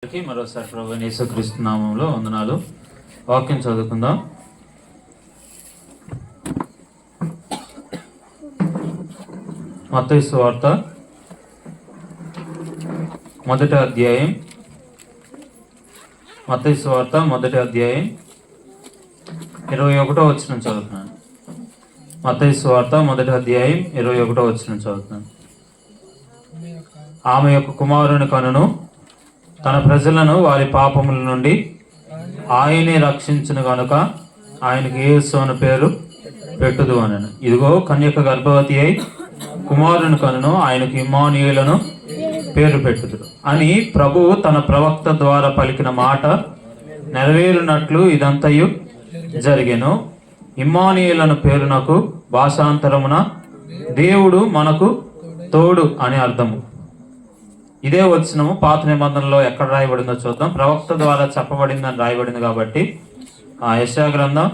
మరోసారి ప్రభువైన యేసుక్రీస్తు నామములో వందనాలు. వాక్యం చదువుకుందాం. మత్తయి సువార్త మొదటి అధ్యాయం. మత్తయి సువార్త మొదటి అధ్యాయం 21వ వచనం చదువుతున్నాను. మత్తయి సువార్త మొదటి అధ్యాయం 21వ వచనం చదువుతున్నాను. ఆమె యొక్క కుమారుని కనును తన ప్రజలను వారి పాపముల నుండి ఆయనే రక్షించును గనుక ఆయనకి యేసు అను పేరు పెట్టుదు అనను. ఇదిగో కన్యక గర్భవతి అయి కుమారుని కనును ఆయనకు ఇమ్మానుయేలును పేరు పెట్టుదురు అని ప్రభువు తన ప్రవక్త ద్వారా పలికిన మాట నెరవేరునట్లు ఇదంతయు జరిగెను. ఇమ్మానుయేలు పేరునకు భాషాంతరమున దేవుడు మనకు తోడు అని అర్థము. ఇదే వచనము పాత నిబంధనలో ఎక్కడ రాయబడిందో చూద్దాం. ప్రవక్త ద్వారా చెప్పబడిందని రాయబడింది కాబట్టి యెషయా గ్రంథం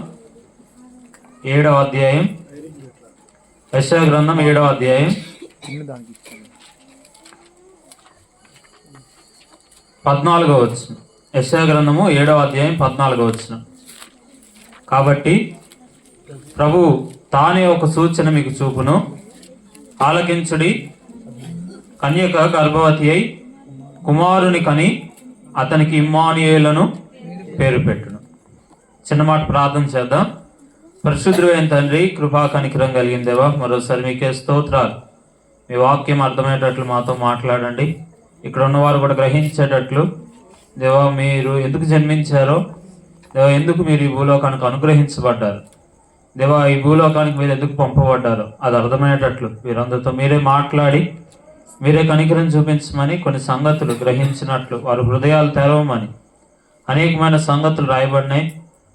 7వ అధ్యాయం. యెషయా గ్రంథం 7వ అధ్యాయం 14వ వచనం. యెషయా గ్రంథము 7వ అధ్యాయం 14వ వచనం. కాబట్టి ప్రభు తానే ఒక సూచన మీకు చూపును, ఆలకించుడి. కన్యక గర్భవతి అయి కుమారుని కని అతనికి ఇమ్మానుయేలును పేరు పెట్టును. చిన్నమాట ప్రార్థన చేద్దాం. పరిశుద్ధుడైన తండ్రి, కృపా కనికరం కలిగిన దేవా, మరోసారి మీకే స్తోత్రాలు. మీ వాక్యం అర్థమయ్యేటట్లు మాతో మాట్లాడండి. ఇక్కడ ఉన్నవారు కూడా గ్రహించేటట్లు దేవా, మీరు ఎందుకు జన్మించారో, దేవా ఎందుకు మీరు ఈ భూలోకానికి అనుగ్రహించబడ్డారు, దేవా ఈ భూలోకానికి మీరు ఎందుకు పంపబడ్డారో అది అర్థమయ్యేటట్లు వీరందరితో మీరే మాట్లాడి మీరే కనికరం చూపించమని, కొన్ని సంగతులు గ్రహించినట్లు వారి హృదయాలు తెరవమని. అనేకమైన సంగతులు రాయబడినాయి,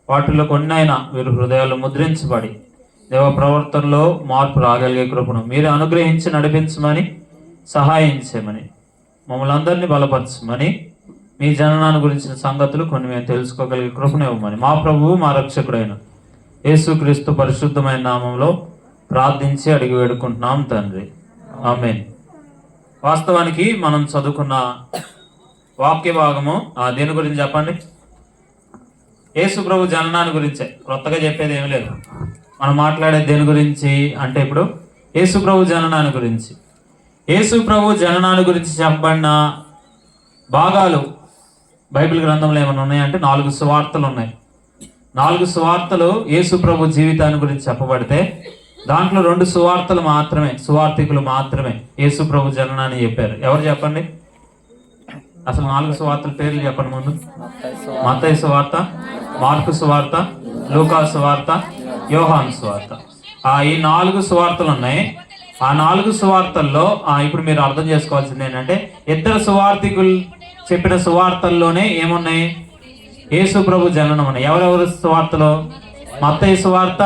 వాటిలో కొన్ని అయినా వీరి హృదయాలు ముద్రించబడి దేవ ప్రవర్తనలో మార్పు రాగలిగే కృపను మీరే అనుగ్రహించి నడిపించమని, సహాయం చేయమని, మమ్మల్ని అందరినీ బలపరచమని, మీ జననాన్ని గురించిన సంగతులు కొన్ని మేము తెలుసుకోగలిగే కృపను ఇవ్వమని మా ప్రభువు మా రక్షకుడైన యేసుక్రీస్తు పరిశుద్ధమైన నామంలో ప్రార్థించి అడిగి వేడుకుంటున్నాం తండ్రి, ఆమేన్. వాస్తవానికి మనం చదువుకున్న వాక్య భాగము దేని గురించి చెప్పండి? యేసు ప్రభు జననాన్ని గురించే. కొత్తగా చెప్పేది ఏమి లేదు. మనం మాట్లాడేది దేని గురించి అంటే ఇప్పుడు యేసు ప్రభు జననాన్ని గురించి. యేసు ప్రభు జననాన్ని గురించి చెప్పబడిన భాగాలు బైబిల్ గ్రంథంలో ఏమైనా ఉన్నాయంటే 4 సువార్తలు ఉన్నాయి. 4 సువార్తలు యేసు ప్రభు జీవితాన్ని గురించి చెప్పబడితే దాంట్లో 2 సువార్తలు మాత్రమే, సువార్థికులు మాత్రమే యేసు ప్రభు జననాన్ని చెప్పారు. ఎవరు చెప్పండి? అసలు 4 సువార్తల పేర్లు చెప్పండి ముందు. మత్తయి సువార్త, మార్కు సువార్త, లూకా సువార్త, యోహాను సువార్త. ఈ 4 సువార్తలు ఉన్నాయి. ఆ 4 సువార్తల్లో ఇప్పుడు మీరు అర్థం చేసుకోవాల్సింది ఏంటంటే, ఇద్దరు సువార్థికులు చెప్పిన సువార్తల్లోనే ఏమున్నాయి? యేసు ప్రభు జననం ఉన్నాయి. ఎవరెవరు సువార్తలో? మత్తయి సువార్త,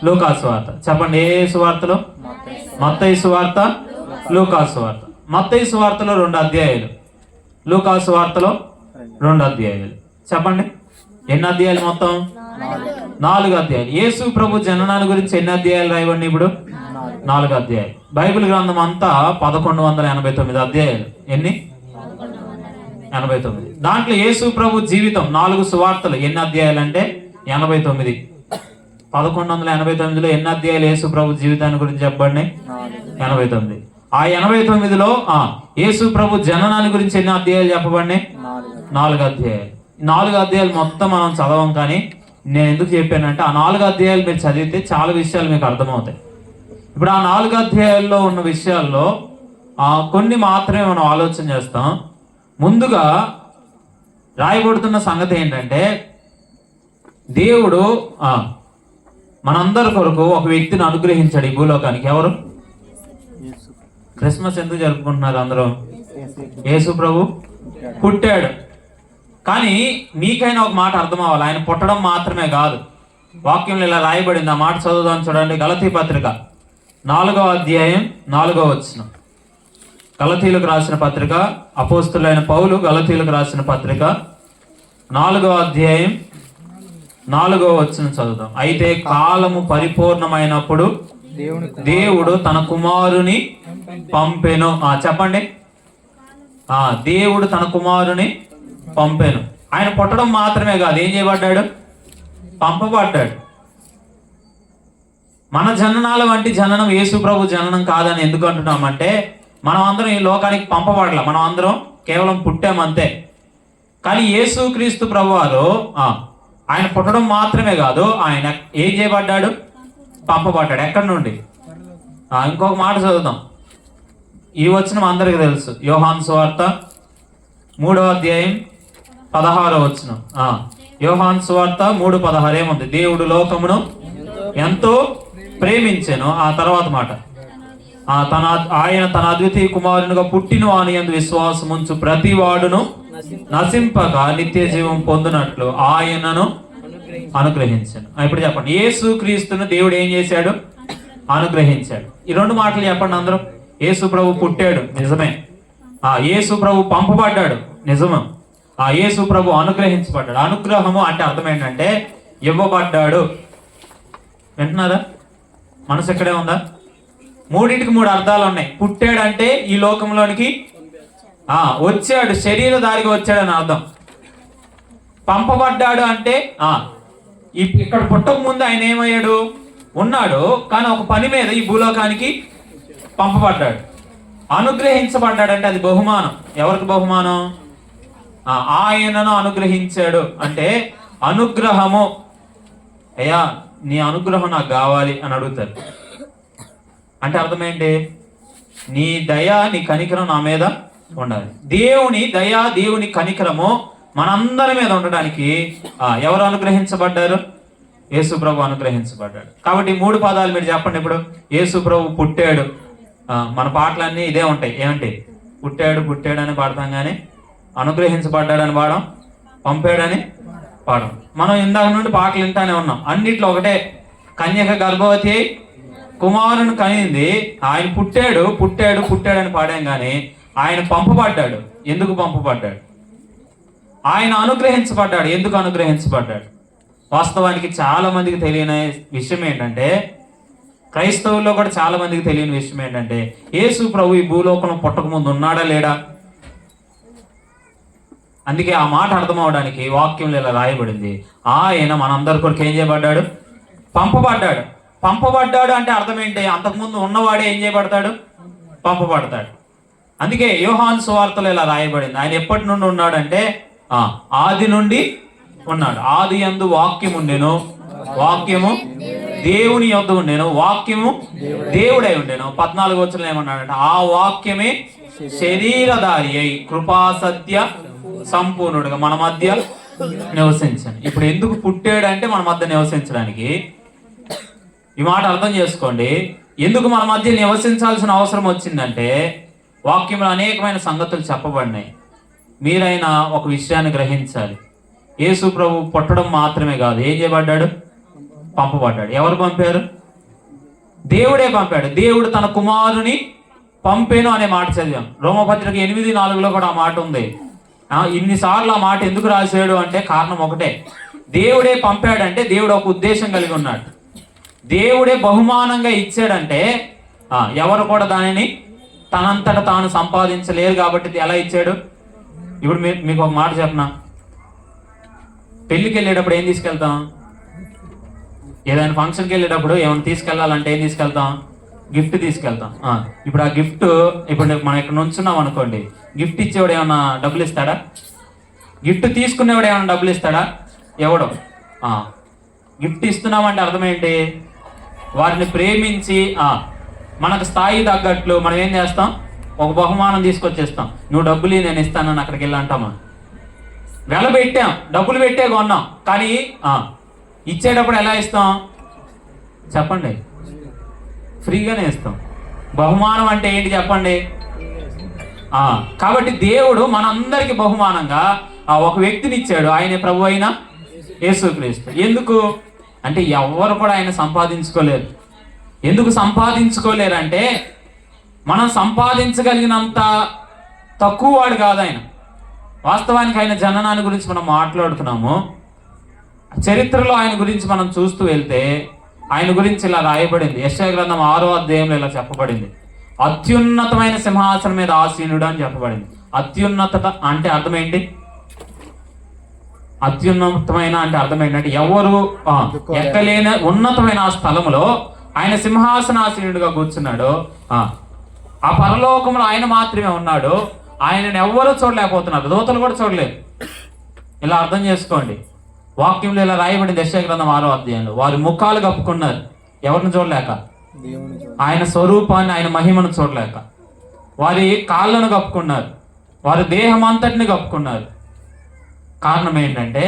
లూకా సువార్త. చెప్పండి, ఏ సువార్తలో? మత్తయి సువార్త, లూకా సువార్త. మత్తయి సువార్తలో 2 అధ్యాయాలు, లూకా సువార్తలో 2 అధ్యాయాలు. చెప్పండి, ఎన్ని అధ్యాయాలు మొత్తం? 4 అధ్యాయాలు. యేసు ప్రభు జననాన్ని గురించి ఎన్ని అధ్యాయాలు రాయబడి? ఇప్పుడు 4 అధ్యాయాలు. బైబిల్ గ్రంథం అంతా 1189 అధ్యాయాలు. ఎన్ని? 89. దాంట్లో యేసు ప్రభు జీవితం 4 సువార్తలు ఎన్ని అధ్యాయాలు అంటే 89. 1189లో ఎన్ని అధ్యాయాలు యేసు ప్రభు జీవితాన్ని గురించి చెప్పండి? 89. ఆ 89లో యేసు ప్రభు జననాన్ని గురించి ఎన్ని అధ్యాయాలు చెప్పబడి? 4 అధ్యాయాలు. 4 అధ్యాయాలు మొత్తం మనం చదవం, కానీ నేను ఎందుకు చెప్పానంటే ఆ 4 అధ్యాయాలు మీరు చదివితే చాలా విషయాలు మీకు అర్థమవుతాయి. ఇప్పుడు ఆ 4 అధ్యాయాల్లో ఉన్న విషయాల్లో కొన్ని మాత్రమే మనం ఆలోచన చేస్తాం. ముందుగా రాయబడుతున్న సంగతి ఏంటంటే, దేవుడు మనందరి కొరకు ఒక వ్యక్తిని అనుగ్రహించాడు ఈ భూలోకానికి. ఎవరు? క్రిస్మస్ ఎందుకు జరుపుకుంటున్నారు అందరూ? యేసు ప్రభు పుట్టాడు. కానీ మీకైనా ఒక మాట అర్థం అవ్వాలి, ఆయన పుట్టడం మాత్రమే కాదు. వాక్యంలో ఇలా రాయబడింది, ఆ మాట చదువుదాం చూడండి. గలతీ పత్రిక 4వ అధ్యాయం 4వ వచనం. గలతీలకు రాసిన పత్రిక, అపోస్తులైన పౌలు గలతీలకు రాసిన పత్రిక 4వ అధ్యాయం 4వ వచనం చదువుదాం. అయితే కాలము పరిపూర్ణమైనప్పుడు దేవుడు తన కుమారుని పంపెను. చెప్పండి, దేవుడు తన కుమారుని పంపాను. ఆయన పుట్టడం మాత్రమే కాదు, ఏం చేయబడ్డాడు? పంపబడ్డాడు. మన జననాల వంటి జననం యేసు ప్రభు జననం కాదని ఎందుకు అంటున్నామంటే, మనం అందరం ఈ లోకానికి పంపబడలా, మనం అందరం కేవలం పుట్టామంతే. కానీ యేసు క్రీస్తు ప్రభు వారు ఆయన పుట్టడం మాత్రమే కాదు, ఆయన ఏం చేయబడ్డాడు? పంపబడ్డాడు. ఎక్కడి నుండి? ఇంకొక మాట చదువుదాం. ఈ వచనం అందరికి తెలుసు. యోహాను సువార్త 3వ అధ్యాయం 16వ వచనం. యోహాను సువార్త 3:16 ఏముంది? దేవుడు లోకమును ఎంతో ప్రేమించెను. ఆ తర్వాత మాట, ఆయన తన అద్వితీయ కుమారునిగా పుట్టిన వాని యందు విశ్వాసముంచు ప్రతి వాడును నశింపక నిత్య జీవం పొందినట్లు ఆయనను అనుగ్రహించాను. ఇప్పుడు చెప్పండి, యేసు క్రీస్తును దేవుడు ఏం చేశాడు? అనుగ్రహించాడు. ఈ రెండు మాటలు చెప్పండి అందరూ. యేసు ప్రభు పుట్టాడు, నిజమే. యేసు ప్రభు పంపబడ్డాడు, నిజము. యేసు ప్రభు అనుగ్రహించబడ్డాడు. అనుగ్రహము అంటే అర్థం ఏంటంటే ఇవ్వబడ్డాడు. వింటున్నారా? మనసు ఎక్కడే ఉందా? మూడింటికి 3 అర్థాలు ఉన్నాయి. పుట్టాడు అంటే ఈ లోకంలోనికి వచ్చాడు, శరీరధారిగా వచ్చాడని అర్థం. పంపబడ్డాడు అంటే ఇక్కడ పుట్టక ముందు ఆయన ఏమయ్యాడు? ఉన్నాడు, కానీ ఒక పని మీద ఈ భూలోకానికి పంపబడ్డాడు. అనుగ్రహించబడ్డాడు అంటే అది బహుమానం. ఎవరికి బహుమానం? ఆయనను అనుగ్రహించాడు అంటే అనుగ్రహము. అయ్యా, నీ అనుగ్రహం నాకు కావాలి అని అడుగుతారు. అంటే అర్థమేంటి? నీ దయ, నీ కనికరం నా మీద ఉండాలి. దేవుని దయ, దేవుని కనికరము మనందరి మీద ఉండడానికి ఎవరు అనుగ్రహించబడ్డారు? యేసు ప్రభు అనుగ్రహించబడ్డాడు. కాబట్టి 3 పదాలు మీరు చెప్పండి ఇప్పుడు. యేసు ప్రభు పుట్టాడు. మన పాటలన్నీ ఇదే ఉంటాయి. ఏమంటే పుట్టాడు పుట్టాడు అని పాడతాం, కానీ అనుగ్రహించబడ్డాడని పాడం, పంపాడని పాడం. మనం ఇందాక నుండి పాటలు వింటానే ఉన్నాం. అన్నిట్లో ఒకటే. కన్యక గర్భవతి అయి కుమారుని కనింది. ఆయన పుట్టాడు పుట్టాడు పుట్టాడని పాడాం, కానీ ఆయన పంపబడ్డాడు. ఎందుకు పంపబడ్డాడు? ఆయన అనుగ్రహించబడ్డాడు. ఎందుకు అనుగ్రహించబడ్డాడు? వాస్తవానికి చాలా మందికి తెలియని విషయం ఏంటంటే, క్రైస్తవుల్లో కూడా చాలా మందికి తెలియని విషయం ఏంటంటే, యేసు ప్రభు ఈ భూలోకంలో పుట్టక ముందు ఉన్నాడా లేడా? అందుకే ఆ మాట అర్థం అవడానికి వాక్యంలో ఇలా రాయబడింది. ఆయన మనందరి కొరకు ఏం చేయబడ్డాడు? పంపబడ్డాడు. పంపబడ్డాడు అంటే అర్థం ఏంటి? అంతకుముందు ఉన్నవాడే ఏం చేయబడతాడు? పంపబడతాడు. అందుకే యోహాను సువార్తలో ఇలా రాయబడింది. ఆయన ఎప్పటి నుండి ఉన్నాడంటే ఆది నుండి ఉన్నాడు. ఆది యందు వాక్యం ఉండెను, వాక్యము దేవుని యొద్ద ఉండెను, వాక్యము దేవుడై ఉండెను. 14వ వచనంలో ఏమన్నాడంటే, ఆ వాక్యమే శరీరధారి అయి కృపా సత్య సంపూర్ణుడుగా మన మధ్య నివసించాను. ఇప్పుడు ఎందుకు పుట్టాడు అంటే మన మధ్య నివసించడానికి. ఈ మాట అర్థం చేసుకోండి. ఎందుకు మన మధ్య నివసించాల్సిన అవసరం వచ్చిందంటే, వాక్యంలో అనేకమైన సంగతులు చెప్పబడినాయి. మీరైనా ఒక విషయాన్ని గ్రహించాలి. యేసు ప్రభు పుట్టడం మాత్రమే కాదు, ఏం చేయబడ్డాడు? పంపబడ్డాడు. ఎవరు పంపారు? దేవుడే పంపాడు. దేవుడు తన కుమారుని పంపేను అనే మాట చదివాం. రోమపత్రిక 8:4లో కూడా ఆ మాట ఉంది. ఇన్నిసార్లు ఆ మాట ఎందుకు రాశాడు అంటే కారణం ఒకటే. దేవుడే పంపాడంటే దేవుడు ఒక ఉద్దేశం కలిగి ఉన్నాడు. దేవుడే బహుమానంగా ఇచ్చాడంటే ఎవరు కూడా దానిని తనంతట తాను సంపాదించలేరు. కాబట్టి ఎలా ఇచ్చాడు? ఇప్పుడు మీకు ఒక మాట చెప్పనా. పెళ్ళికి వెళ్ళేటప్పుడు ఏం తీసుకెళ్తాం? ఏదైనా ఫంక్షన్కి వెళ్ళేటప్పుడు ఏమైనా తీసుకెళ్ళాలంటే ఏం తీసుకెళ్తాం? గిఫ్ట్ తీసుకెళ్తాం. ఇప్పుడు ఆ గిఫ్ట్, ఇప్పుడు మనం ఇక్కడ నుంచున్నాం అనుకోండి, గిఫ్ట్ ఇచ్చేవాడు ఏమన్నా డబ్బులు ఇస్తాడా? గిఫ్ట్ తీసుకునేవాడు ఏమన్నా డబ్బులు ఇస్తాడా? ఎవడో. గిఫ్ట్ ఇస్తున్నామంటే అర్థం ఏంటి? వారిని ప్రేమించి మనకు స్థాయి తగ్గట్లు మనం ఏం చేస్తాం? ఒక బహుమానం తీసుకొచ్చేస్తాం. నువ్వు డబ్బులు నేను ఇస్తానని అక్కడికి వెళ్ళి అంటామా? వెల పెట్టాం, డబ్బులు పెట్టే కొన్నాం, కానీ ఇచ్చేటప్పుడు ఎలా ఇస్తాం చెప్పండి? ఫ్రీగానే ఇస్తాం. బహుమానం అంటే ఏంటి చెప్పండి? కాబట్టి దేవుడు మనందరికి బహుమానంగా ఒక వ్యక్తిని ఇచ్చాడు. ఆయన ప్రభు అయిన యేసుక్రీస్తు. ఎందుకు అంటే ఎవరు కూడా ఆయన సంపాదించుకోలేరు. ఎందుకు సంపాదించుకోలేరంటే మనం సంపాదించగలిగినంత తక్కువ వాడు కాదు ఆయన. వాస్తవానికి ఆయన జననాన్ని గురించి మనం మాట్లాడుతున్నాము. చరిత్రలో ఆయన గురించి మనం చూస్తూ వెళ్తే ఆయన గురించి ఇలా రాయబడింది. యెషయా గ్రంథం 6వ అధ్యాయంలో ఇలా చెప్పబడింది. అత్యున్నతమైన సింహాసనం మీద ఆసీనుడు అని చెప్పబడింది. అత్యున్నత అంటే అర్థం ఏంటి? అత్యున్నతమైన అంటే అర్థం ఏంటంటే ఎవరు ఎక్కలేని ఉన్నతమైన ఆ స్థలములో ఆయన సింహాసనాసీనుడిగా కూర్చున్నాడు. ఆ పరలోకంలో ఆయన మాత్రమే ఉన్నాడు. ఆయనను ఎవ్వరూ చూడలేకపోతున్నారు, దూతలు కూడా చూడలేదు. ఇలా అర్థం చేసుకోండి. వాక్యంలో ఇలా రాయబడింది యెషయా గ్రంథం 6వ అధ్యాయంలో. వారి ముఖాలు కప్పుకున్నారు, ఎవరిని చూడలేక, ఆయన స్వరూపాన్ని ఆయన మహిమను చూడలేక. వారి కాళ్ళను కప్పుకున్నారు, వారి దేహం అంతటిని కప్పుకున్నారు. కారణం ఏంటంటే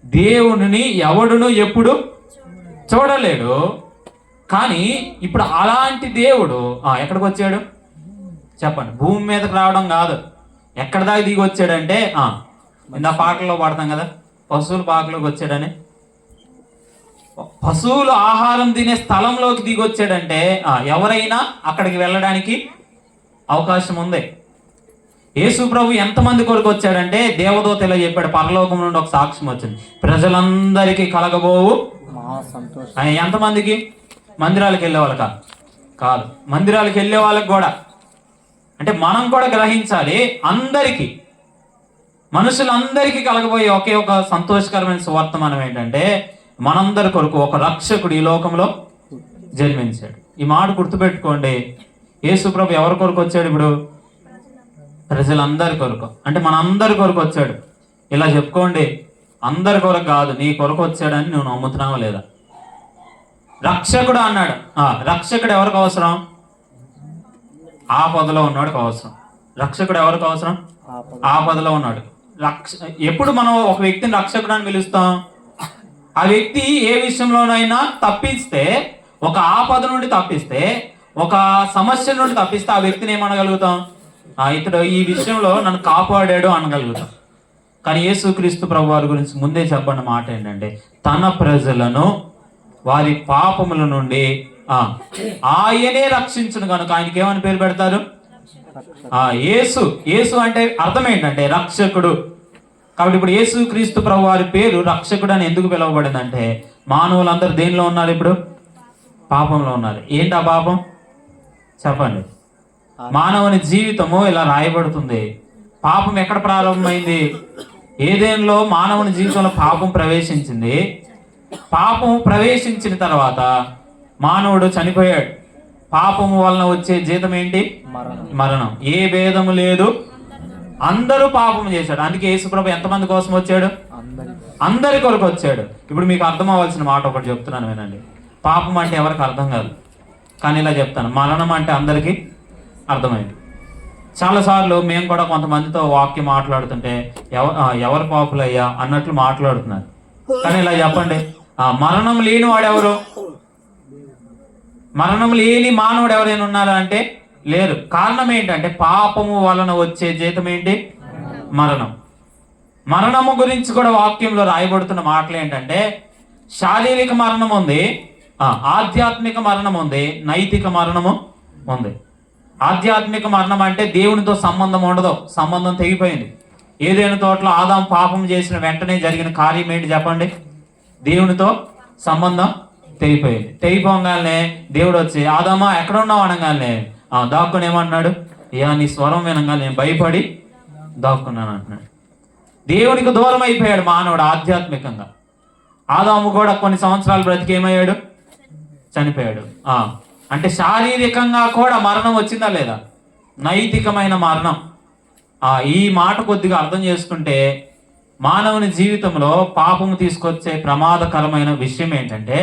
దేవునిని ఎవడును ఎప్పుడు చూడలేడు. కానీ ఇప్పుడు అలాంటి దేవుడు ఎక్కడికి వచ్చాడు చెప్పండి? భూమి మీదకి రావడం కాదు, ఎక్కడ దాకా దిగి వచ్చాడంటే ఇందా పాటల్లో పాడతాం కదా, పశువుల పాకలోకి వచ్చాడని. పశువులు ఆహారం తినే స్థలంలోకి దిగి వచ్చాడంటే ఎవరైనా అక్కడికి వెళ్ళడానికి అవకాశం ఉంది. యేసు ప్రభు ఎంతమంది కొరకు వచ్చాడంటే దేవదూత ఇలా చెప్పాడు, పరలోకం నుండి ఒక సాక్ష్యం వచ్చింది, ప్రజలందరికీ కలగబోవు. ఎంతమందికి? మందిరాలకు వెళ్ళే వాళ్ళక కాదు, మందిరాలకు వెళ్ళే వాళ్ళకి కూడా. అంటే మనం కూడా గ్రహించాలి, అందరికీ, మనుషులందరికీ కలగబోయే ఒకే ఒక సంతోషకరమైన సువర్తమానం ఏంటంటే మనందరి కొరకు ఒక రక్షకుడు ఈ లోకంలో జన్మించాడు. ఈ మాట గుర్తుపెట్టుకోండి. యేసు ప్రభు ఎవరి కొరకు వచ్చాడు? ఇప్పుడు ప్రజలందరి కొరకు, అంటే మన అందరి కొరకు వచ్చాడు. ఇలా చెప్పుకోండి, అందరి కొరకు కాదు, నీ కొరకు వచ్చాడని నువ్వు నమ్ముతున్నావా లేదా? రక్షకుడు అన్నాడు. రక్షకుడు ఎవరికి అవసరం? ఆపదలో ఉన్నవాడికి అవసరం. రక్షకుడు ఎవరికి అవసరం? ఆపదలో ఉన్నాడు. ఎప్పుడు మనం ఒక వ్యక్తిని రక్షకుడు అని పిలుస్తాం? ఆ వ్యక్తి ఏ విషయంలోనైనా తప్పిస్తే, ఒక ఆపద నుండి తప్పిస్తే, ఒక సమస్య నుండి తప్పిస్తే ఆ వ్యక్తిని ఏమనగలుగుతాం? ఇతడు ఈ విషయంలో నన్ను కాపాడాడు అనగలుగుతాం. కానీ యేసుక్రీస్తు ప్రభు వారి గురించి ముందే చెప్పండి మాట ఏంటంటే తన ప్రజలను వారి పాపముల నుండి ఆయనే రక్షించును కనుక ఆయనకి ఏమని పేరు పెడతారు? యేసు. యేసు అంటే అర్థం ఏంటంటే రక్షకుడు. కాబట్టి ఇప్పుడు యేసుక్రీస్తు ప్రభు వారి పేరు రక్షకుడు అని ఎందుకు పిలువబడిందంటే మానవులందరూ దేనిలో ఉన్నారు? ఇప్పుడు పాపంలో ఉన్నారు. ఏంటి ఆ పాపం చెప్పండి? మానవుని జీవితము ఇలా రాయబడుతుంది. పాపం ఎక్కడ ప్రారంభమైంది? ఏదేనిలో మానవుని జీవితంలో పాపం ప్రవేశించింది. పాపం ప్రవేశించిన తర్వాత మానవుడు చనిపోయాడు. పాపము వలన వచ్చే జీతం ఏంటి? మరణం. ఏ భేదము లేదు, అందరూ పాపం చేశాడు. అందుకే యేసుప్రభు ఎంతమంది కోసం వచ్చాడు? అందరి కొరకు వచ్చాడు. ఇప్పుడు మీకు అర్థం అవ్వాల్సిన మాట ఒకటి చెప్తున్నాను వినండి. పాపం అంటే ఎవరికి అర్థం కాదు, కానీ ఇలా చెప్తాను, మరణం అంటే అందరికీ అర్థమైంది. చాలాసార్లు మేము కూడా కొంతమందితో వాక్యం మాట్లాడుతుంటే ఎవరు పాపులయ్యా అన్నట్లు మాట్లాడుతున్నారు. కానీ ఇలా చెప్పండి, మరణం లేని వాడెవరు? మరణం లేని మానవుడు ఎవరైనా ఉన్నారా అంటే లేరు. కారణం ఏంటంటే పాపము వలన వచ్చే జీతం ఏంటి? మరణం. మరణము గురించి కూడా వాక్యంలో రాయబడుతున్న మాటలు ఏంటంటే శారీరక మరణం ఉంది, ఆధ్యాత్మిక మరణం ఉంది, నైతిక మరణము ఉంది. ఆధ్యాత్మిక మరణం అంటే దేవునితో సంబంధం ఉండదు, సంబంధం తెగిపోయింది. ఏదైనా తోటలో ఆదాం పాపం చేసిన వెంటనే జరిగిన కార్యం ఏంటి చెప్పండి? దేవునితో సంబంధం తెగిపోయింది. తెగిపోగానే దేవుడు వచ్చి ఆదామా ఎక్కడ ఉన్నావు అనగానే దాక్కుని ఏమన్నాడు? నీ స్వరం వినగా నేను భయపడి దాక్కున్నాను అంటున్నాడు. దేవునికి దూరం అయిపోయాడు మానవుడు ఆధ్యాత్మికంగా. ఆదాము కూడా కొన్ని సంవత్సరాలు బ్రతికి ఏమయ్యాడు? చనిపోయాడు. అంటే శారీరకంగా కూడా మరణం వచ్చిందా లేదా? నైతికమైన మరణం. ఈ మాట కొద్దిగా అర్థం చేసుకుంటే మానవుని జీవితంలో పాపము తీసుకొచ్చే ప్రమాదకరమైన విషయం ఏంటంటే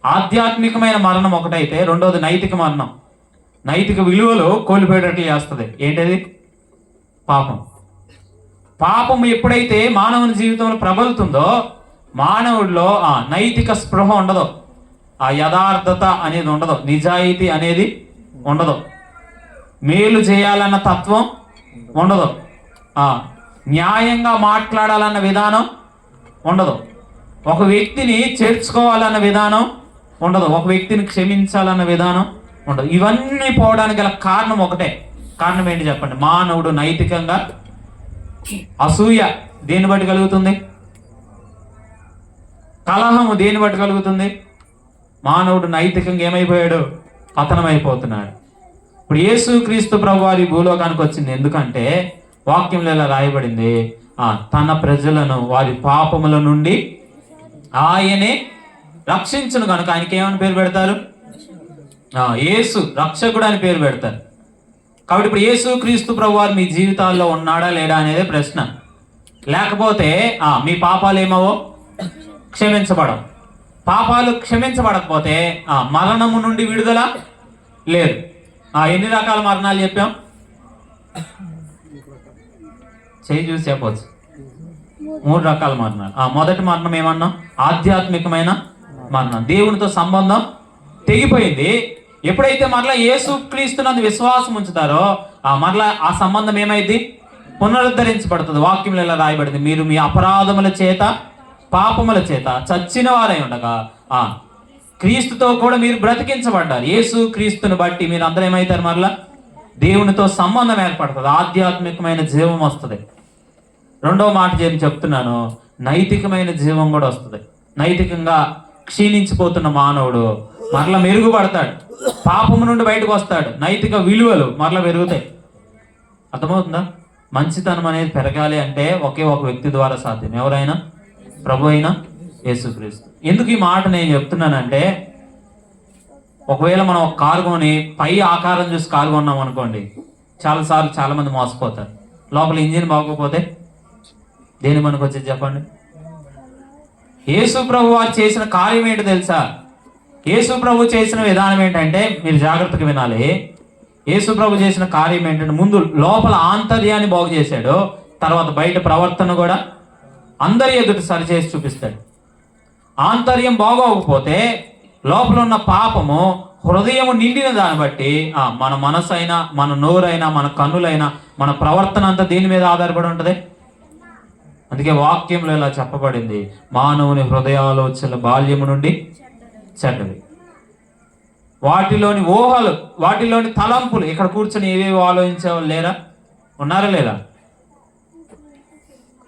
ఆధ్యాత్మికమైన మరణం ఒకటైతే, రెండోది నైతిక మరణం. నైతిక విలువలు కోల్పోయేటట్లు చేస్తుంది. ఏంటది? పాపం. పాపం ఎప్పుడైతే మానవుని జీవితంలో ప్రబలుతుందో మానవుడిలో నైతిక స్పృహ ఉండదు, యథార్థత అనేది ఉండదు, నిజాయితీ అనేది ఉండదు, మేలు చేయాలన్న తత్వం ఉండదు, న్యాయంగా మాట్లాడాలన్న విధానం ఉండదు, ఒక వ్యక్తిని చేర్చుకోవాలన్న విధానం ఉండదు, ఒక వ్యక్తిని క్షమించాలన్న విధానం ఉండదు. ఇవన్నీ పోవడానికి గల కారణం ఒకటే. కారణం ఏంటి చెప్పండి? మానవుడు నైతికంగా అసూయ దేన్ని బట్టి కలుగుతుంది? కలహము దేన్ని బట్టి కలుగుతుంది? మానవుడు నైతికంగా ఏమైపోయాడు? పతనమైపోతున్నాడు. ఇప్పుడు యేసుక్రీస్తు ప్రభువారి భూలోకానికి వచ్చింది ఎందుకంటే వాక్యంలో ఇలా రాయబడింది, తన ప్రజలను వారి పాపముల నుండి ఆయనే రక్షించును కనుక ఆయనకి ఏమని పేరు పెడతారు? యేసు రక్షకుడు అని పేరు పెడతారు. కాబట్టి ఇప్పుడు యేసు క్రీస్తు ప్రభు వారు మీ జీవితాల్లో ఉన్నాడా లేడా అనేది ప్రశ్న. లేకపోతే మీ పాపాలు ఏమవో క్షమించబడవు. పాపాలు క్షమించబడకపోతే మరణము నుండి విడుదల లేదు. ఎన్ని రకాల మరణాలు చెప్పాం? చేయి చూసి చెప్పవచ్చు. 3 రకాల మరణాలు. మొదటి మరణం ఏమన్నా? ఆధ్యాత్మికమైన మరణం. దేవునితో సంబంధం తెగిపోయింది. ఎప్పుడైతే మరలా యేసు క్రీస్తునందు విశ్వాసం ఉంచుతారో మరలా ఆ సంబంధం ఏమైంది? పునరుద్ధరించబడుతుంది. వాక్యంలో ఇలా రాయబడింది, మీరు మీ అపరాధముల చేత పాపముల చేత చచ్చిన వారై ఉండగా క్రీస్తుతో కూడా మీరు బ్రతికించబడ్డారు. యేసు క్రీస్తుని బట్టి మీరు అందరూ ఏమవుతారు? మరలా దేవునితో సంబంధం ఏర్పడుతుంది, ఆధ్యాత్మికమైన జీవం వస్తుంది. రెండవ మాట చెప్తున్నాను, నైతికమైన జీవం కూడా వస్తుంది. నైతికంగా క్షీణించిపోతున్న మానవుడు మరలా మెరుగుపడతాడు, పాపము నుండి బయటకు వస్తాడు, నైతిక విలువలు మరలా పెరుగుతాయి. అర్థమవుతుందా? మంచితనం అనేది పెరగాలి అంటే ఒకే ఒక వ్యక్తి ద్వారా సాధ్యం. ఎవరైనా? ప్రభు అయిన యేసుక్రీస్తు. ఎందుకు ఈ మాట నేను చెప్తున్నానంటే, ఒకవేళ మనం ఒక కారు కొని పై ఆకారం చూసి కారు కొన్నాం అనుకోండి, చాలాసార్లు చాలా మంది మోసపోతారు. లోపల ఇంజిన్ బాగోకపోతే దేని మనకు వచ్చేది చెప్పండి? యేసు ప్రభు వారు చేసిన కార్యం ఏంటో తెలుసా? యేసు ప్రభు చేసిన విధానం ఏంటంటే, మీరు జాగ్రత్తగా వినాలి. యేసు ప్రభు చేసిన కార్యం ఏంటంటే, ముందు లోపల ఆంతర్యాన్ని బాగు చేశాడు, తర్వాత బయట ప్రవర్తన కూడా అందరి ఎదుట సరిచేసి చూపిస్తాడు. ఆంతర్యం బాగోకపోతే లోపల ఉన్న పాపము హృదయము నిండిన దాన్ని బట్టి మన మనసు అయినా, మన నోరైనా, మన కన్నులైనా, మన ప్రవర్తన అంతా దీని మీద ఆధారపడి ఉంటుంది. అందుకే వాక్యంలో ఇలా చెప్పబడింది, మానవుని హృదయాలోచనల బాల్యము నుండి చెడ్డవి, వాటిలోని ఊహలు, వాటిలోని తలంపులు. ఇక్కడ కూర్చొని ఏవేవి ఆలోచించేవాళ్ళు లేరా? ఉన్నారా లేదా?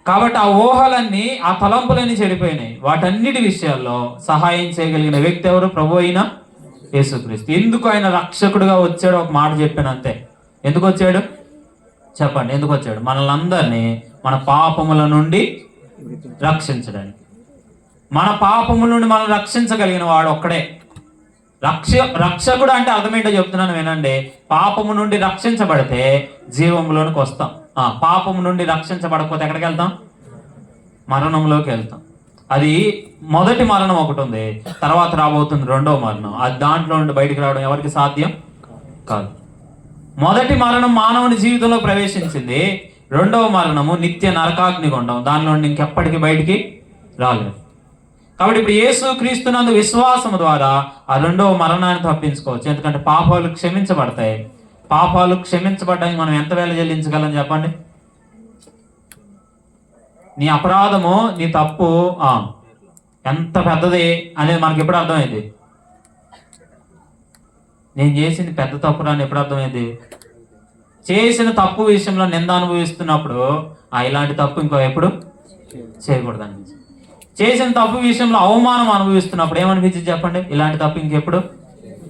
కాబట్టి ఆ ఊహలన్నీ, ఆ తలంపులన్నీ చెడిపోయినాయి. వాటన్నిటి విషయాల్లో సహాయం చేయగలిగిన వ్యక్తి ఎవరు? ప్రభు అయిన యేసుక్రీస్తు. ఎందుకు ఆయన రక్షకుడుగా వచ్చాడో ఒక మాట చెప్పాను అంతే. ఎందుకు వచ్చాడు చెప్పండి? ఎందుకు వచ్చాడు? మనల్ని అందరినీ మన పాపముల నుండి రక్షించడానికి. మన పాపముల నుండి మనం రక్షించగలిగిన వాడు ఒక్కడే. రక్షకుడు అంటే అర్థమేంటో చెప్తున్నాను వినండి. పాపము నుండి రక్షించబడితే జీవంలోనికి వస్తాం. పాపము నుండి రక్షించబడకపోతే ఎక్కడికి వెళ్తాం? మరణంలోకి వెళ్తాం. అది మొదటి మరణం ఒకటి ఉంది, తర్వాత రాబోతుంది రెండవ మరణం. అది దాంట్లో నుండి బయటికి రావడం ఎవరికి సాధ్యం కాదు. మొదటి మరణం మానవుని జీవితంలో ప్రవేశించింది, రెండవ మరణము నిత్య నరకాగ్నిగుండం, దానిలో నుండి ఇంకెప్పటికీ బయటికి రాలేదు. కాబట్టి ఇప్పుడు యేసు క్రీస్తునందు విశ్వాసం ద్వారా ఆ రెండవ మరణాన్ని తప్పించుకోవచ్చు. ఎందుకంటే పాపాలు క్షమించబడతాయి. పాపాలు క్షమించబడ్డానికి మనం ఎంత వేల చెల్లించగలం చెప్పండి? నీ అపరాధము, నీ తప్పు ఎంత పెద్దది అనేది మనకి ఎప్పుడు అర్థమైంది? నేను చేసింది పెద్ద తప్పు అని ఎప్పుడు అర్థమైంది? చేసిన తప్పు విషయంలో నింద అనుభవిస్తున్నప్పుడు ఇలాంటి తప్పు ఇంకో ఎప్పుడు చేయకూడదు అనిపించింది. చేసిన తప్పు విషయంలో అవమానం అనుభవిస్తున్నప్పుడు ఏమనిపించింది చెప్పండి? ఇలాంటి తప్పు ఇంకెప్పుడు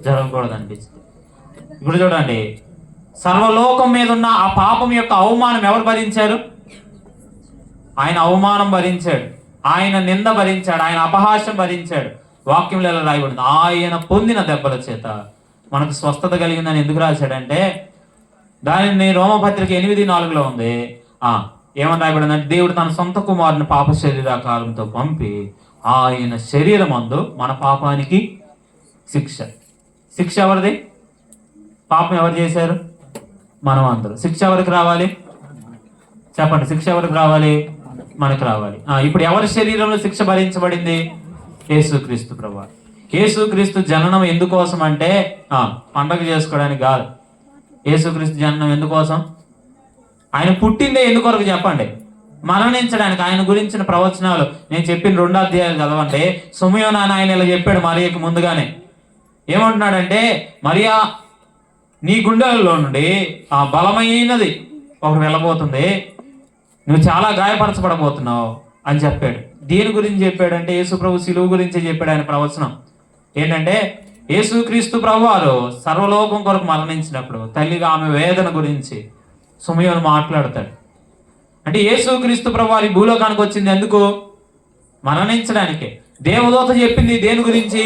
జరగకూడదు అనిపించింది. ఇప్పుడు చూడండి, సర్వలోకం మీద ఉన్న ఆ పాపం యొక్క అవమానం ఎవరు భరించారు? ఆయన అవమానం భరించాడు, ఆయన నింద భరించాడు, ఆయన అపహాస్యం భరించాడు. వాక్యంలో ఎలా రాయబడింది? ఆయన పొందిన దెబ్బల చేత మనకు స్వస్థత కలిగిందని ఎందుకు రాశాడంటే, దానిని రోమపత్రిక 8:4 ఉంది. ఏమని రాయబడిందంటే, దేవుడు తన సొంత కుమారుని పాప శరీరాకారంతో పంపి ఆయన శరీరమందు మన పాపానికి శిక్ష. శిక్ష ఎవరిది? పాపం ఎవరు చేశారు? మనం అందరూ. శిక్ష ఎవరికి రావాలి చెప్పండి? శిక్ష ఎవరికి రావాలి? మనకు రావాలి. ఇప్పుడు ఎవరి శరీరంలో శిక్ష భరించబడింది? యేసుక్రీస్తు ప్రభువు. యేసుక్రీస్తు జననం ఎందుకోసం అంటే పండగ చేసుకోవడానికి కాదు. యేసుక్రీస్తు జననం ఎందుకోసం? ఆయన పుట్టిందే ఎందుకొరకు చెప్పండి? మరణించడానికి. ఆయన గురించిన ప్రవచనాలు నేను చెప్పిన 2 అధ్యాయాలు చదవండి. సుమయోను ఆయన ఇలా చెప్పాడు మరియకి ముందుగానే. ఏమంటున్నాడంటే, మరియా నీ గుండెలలో నుండి బలమైనది ఒకటి వెళ్ళబోతుంది, నువ్వు చాలా గాయపరచబడబోతున్నావు అని చెప్పాడు. దేని గురించి చెప్పాడంటే, యేసు ప్రభు శిలువ గురించి చెప్పాడు ఆయన ప్రవచనం. ఏంటంటే, యేసుక్రీస్తు ప్రభు వారు సర్వలోకం కొరకు మరణించినప్పుడు తల్లిగా ఆమె వేదన గురించి సుమయోను మాట్లాడతాడు. అంటే యేసుక్రీస్తు ప్రభువు ఈ భూలోకానికి వచ్చింది ఎందుకు? మరణించడానికే. దేవదూత చెప్పింది దేని గురించి?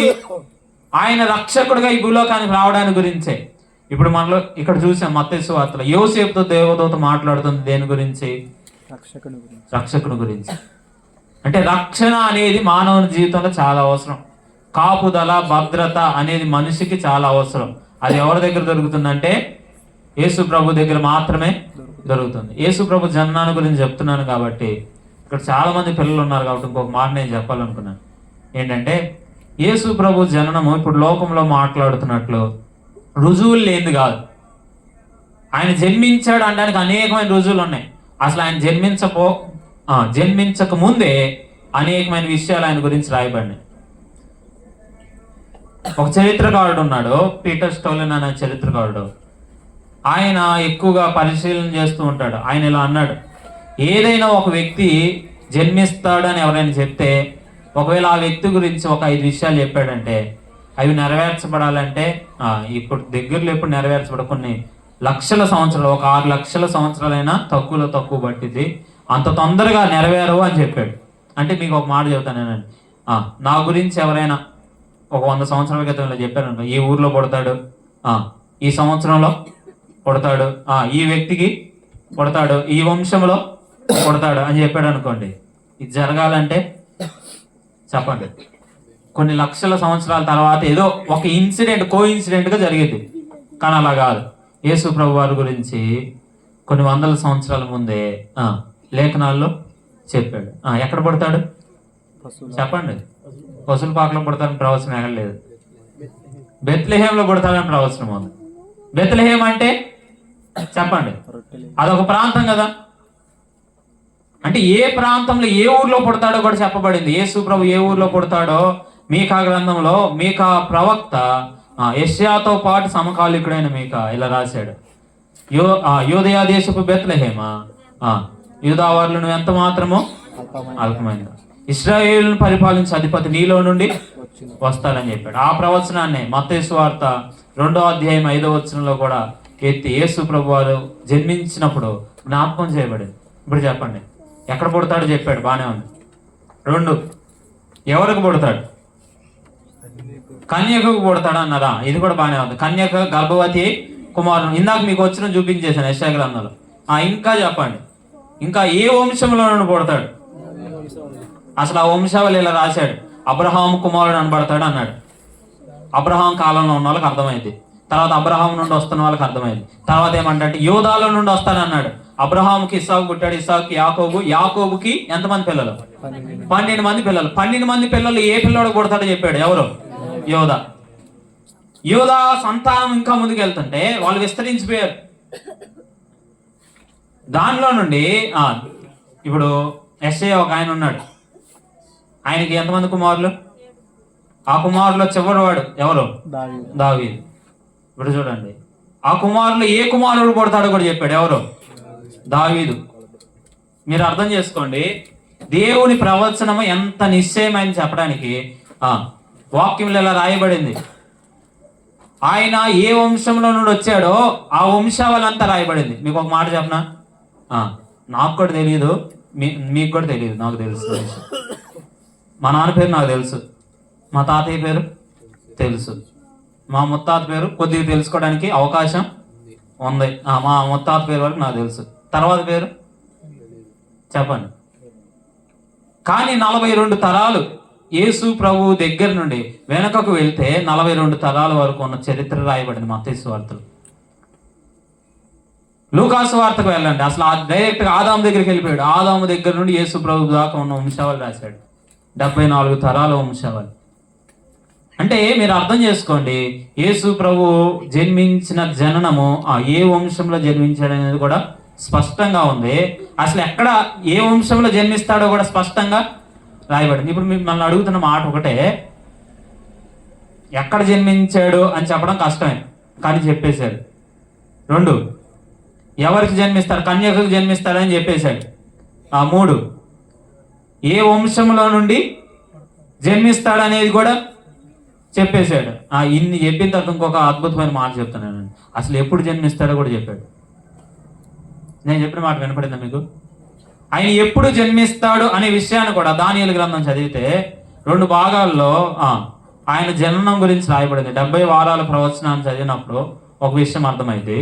ఆయన రక్షకుడుగా ఈ భూలోకానికి రావడానికి గురించే. ఇప్పుడు మనలో ఇక్కడ చూసాం మత్తయి సువార్తలో యోసేపుతో దేవదూత మాట్లాడుతుంది దేని గురించి? రక్షకుడు గురించి. అంటే రక్షణ అనేది మానవుని జీవితంలో చాలా అవసరం. కాపుదల, భద్రత అనేది మనిషికి చాలా అవసరం. అది ఎవరి దగ్గర దొరుకుతుందంటే యేసు ప్రభు దగ్గర మాత్రమే దొరుకుతుంది. యేసు ప్రభు జననాన్ని గురించి చెప్తున్నాను కాబట్టి, ఇక్కడ చాలా మంది పిల్లలు ఉన్నారు కాబట్టి ఇంకొక మాట నేను చెప్పాలనుకున్నాను. ఏంటంటే యేసు ప్రభు జననము ఇప్పుడు లోకంలో మాట్లాడుతున్నట్లు రుజువులు లేనిది కాదు. ఆయన జన్మించాడు అనడానికి అనేకమైన రుజువులు ఉన్నాయి. అసలు ఆయన జన్మించక ముందే అనేకమైన విషయాలు ఆయన గురించి రాయబడినాయి. ఒక చరిత్రకారుడు ఉన్నాడు, పీటర్ స్టోలెన్ అనే చరిత్రకారుడు. ఆయన ఎక్కువగా పరిశీలన చేస్తూ ఉంటాడు. ఆయన ఇలా అన్నాడు, ఏదైనా ఒక వ్యక్తి జన్మిస్తాడని ఎవరైనా చెప్తే, ఒకవేళ ఆ వ్యక్తి గురించి ఒక 5 విషయాలు చెప్పాడంటే అవి నెరవేర్చబడాలంటే ఇప్పుడు దగ్గరలో ఎప్పుడు నెరవేర్చబడ కొన్ని లక్షల సంవత్సరాలు, ఒక 6 లక్షల సంవత్సరాలైనా తక్కువ పట్టింది, అంత తొందరగా నెరవేరవు అని చెప్పాడు. అంటే మీకు ఒక మాట చెబుతాను నేనండి, నా గురించి ఎవరైనా ఒక 100 సంవత్సరాల క్రితం ఇలా చెప్పారనుకో, ఈ ఊర్లో పుడతాడు, ఈ సంవత్సరంలో పుడతాడు, ఈ వ్యక్తికి పుడతాడు, ఈ వంశంలో పుడతాడు అని చెప్పాడు అనుకోండి, ఇది జరగాలంటే చెప్పండి కొన్ని లక్షల సంవత్సరాల తర్వాత ఏదో ఒక కోఇన్సిడెంట్ గా జరిగింది. కానీ అలా కాదు. యేసు ప్రభు వారి గురించి కొన్ని వందల సంవత్సరాల ముందే లేఖనాల్లో చెప్పాడు. ఎక్కడ పుడతాడు చెప్పండి? పశువుల పాకలో పుడతాడని ప్రవచనం ఎగలేదు. బెత్లెహేంలో పుడతాడని ప్రవచనం ఉంది. బెత్లెహేం అంటే చెప్పండి, అదొక ప్రాంతం కదా. అంటే ఏ ప్రాంతంలో ఏ ఊర్లో పుడతాడో కూడా చెప్పబడింది. యేసు ప్రభు ఏ ఊర్లో పుడతాడో మీకా గ్రంథంలో మీకా ప్రవక్త యెషయాతో పాటు సమకాలికుడైన మీకా ఇలా రాశాడు, యూదయా దేశపు బెత్లెహేమా, యూదావార్లు నువ్వు ఎంత మాత్రమో అల్పమైందా, ఇశ్రాయేలును పరిపాలించే అధిపతి నీలో నుండి వస్తాడని చెప్పాడు. ఆ ప్రవచనాన్ని మత్తయి సువార్త 2వ అధ్యాయం 5వ వచనంలో కూడా ఎత్తి యేసు ప్రభు వారు జన్మించినప్పుడు జ్ఞాపకం చేయబడింది. ఇప్పుడు చెప్పండి, ఎక్కడ పుడతాడో చెప్పాడు, బానే ఉంది. 2 ఎవరికి పుడతాడు? కన్యకకు పుడతాడు అన్నారా? ఇది కూడా బానే ఉంది. కన్యక గర్భవతి కుమారుడు, ఇందాక మీకు వచ్చిన చూపించేశాను యెషయా గ్రంథంలో. ఇంకా చెప్పండి, ఇంకా ఏ వంశంలో నుండి పుడతాడు? అసలు ఆ వంశావళి ఇలా రాశాడు, అబ్రహాము కుమారుడు అనబడతాడు అన్నాడు. అబ్రహాం కాలంలో ఉన్న వాళ్ళకి అర్థమైంది. తర్వాత అబ్రహాం నుండి వస్తున్న వాళ్ళకి అర్థమైంది. తర్వాత ఏమంటే యోధాల నుండి వస్తాడన్నాడు. అబ్రహాముకి ఇస్సాకు పుట్టాడు, ఇస్సాకు యాకోబుకి ఎంతమంది పిల్లలు? 12 మంది పిల్లలు. 12 మంది పిల్లలు ఏ పిల్లడు పుడతాడో చెప్పాడు. ఎవరు? యోధా సంతానం ఇంకా ముందుకు వెళ్తుంటే వాళ్ళు విస్తరించిపోయారు. దానిలో నుండి ఇప్పుడు యెషయా ఒక ఆయన ఉన్నాడు, ఆయనకి ఎంతమంది కుమారులు? ఆ కుమారులో చివరి వాడు ఎవరు? దావీదు. ఇప్పుడు చూడండి, ఆ కుమారులు ఏ కుమారుడు పుడతాడో కూడా చెప్పాడు. ఎవరు? దావీదు. మీరు అర్థం చేసుకోండి, దేవుని ప్రవచనము ఎంత నిశ్చయమైంది చెప్పడానికి వాక్యంలో ఇలా రాయబడింది. ఆయన ఏ వంశంలో నుండి వచ్చాడో ఆ వంశావళంతా రాయబడింది. మీకు ఒక మాట చెప్పనా, నాకు కూడా తెలియదు, మీకు కూడా తెలియదు, నాకు తెలుసు. మా నాన్న పేరు నాకు తెలుసు, మా తాతయ్య పేరు తెలుసు, మా ముత్తాత పేరు కొద్దిగా తెలుసుకోవడానికి అవకాశం ఉంది. మా ముత్తాత పేరు వరకు నాకు తెలుసు, తర్వాత పేరు చెప్పండి. కానీ 42 తరాలు యేసు ప్రభు దగ్గర నుండి వెనకకు వెళ్తే 42 తరాల వరకు ఉన్న చరిత్ర రాయబడింది మత్తయి సువార్తలో. లూకాసు వార్తకు వెళ్ళండి, అసలు డైరెక్ట్గా ఆదాము దగ్గరికి వెళ్ళిపోయాడు. ఆదాము దగ్గర నుండి యేసు ప్రభు దాకా ఉన్న వంశావళి రాశాడు. 74 తరాల వంశావళి. అంటే మీరు అర్థం చేసుకోండి, యేసు ప్రభు జన్మించిన జననము ఏ వంశంలో జన్మించాడు అనేది కూడా స్పష్టంగా ఉంది. అసలు ఎక్కడ ఏ వంశంలో జన్మిస్తాడో కూడా స్పష్టంగా రాయబడింది. ఇప్పుడు మిమ్మల్ని అడుగుతున్న మాట ఒకటే, ఎక్కడ జన్మించాడు అని చెప్పడం కష్టమే, కానీ చెప్పేశాడు. 2 ఎవరికి జన్మిస్తాడు? కన్యకకు జన్మిస్తాడని చెప్పేశాడు. 3 ఏ వంశంలో నుండి జన్మిస్తాడు అనేది కూడా చెప్పేశాడు. ఇన్ని చెప్పిన తర్వాత ఇంకొక అద్భుతమైన మాట చెప్తున్నాను, అసలు ఎప్పుడు జన్మిస్తాడో కూడా చెప్పాడు. నేను చెప్పిన మాట వినపడిందా మీకు? ఆయన ఎప్పుడు జన్మిస్తాడు అనే విషయాన్ని కూడా దానియేలు గ్రంథం చదివితే 2 భాగాల్లో ఆయన జననం గురించి రాయబడింది. 70 వారాల ప్రవచనాన్ని చదివినప్పుడు ఒక విషయం అర్థమైంది.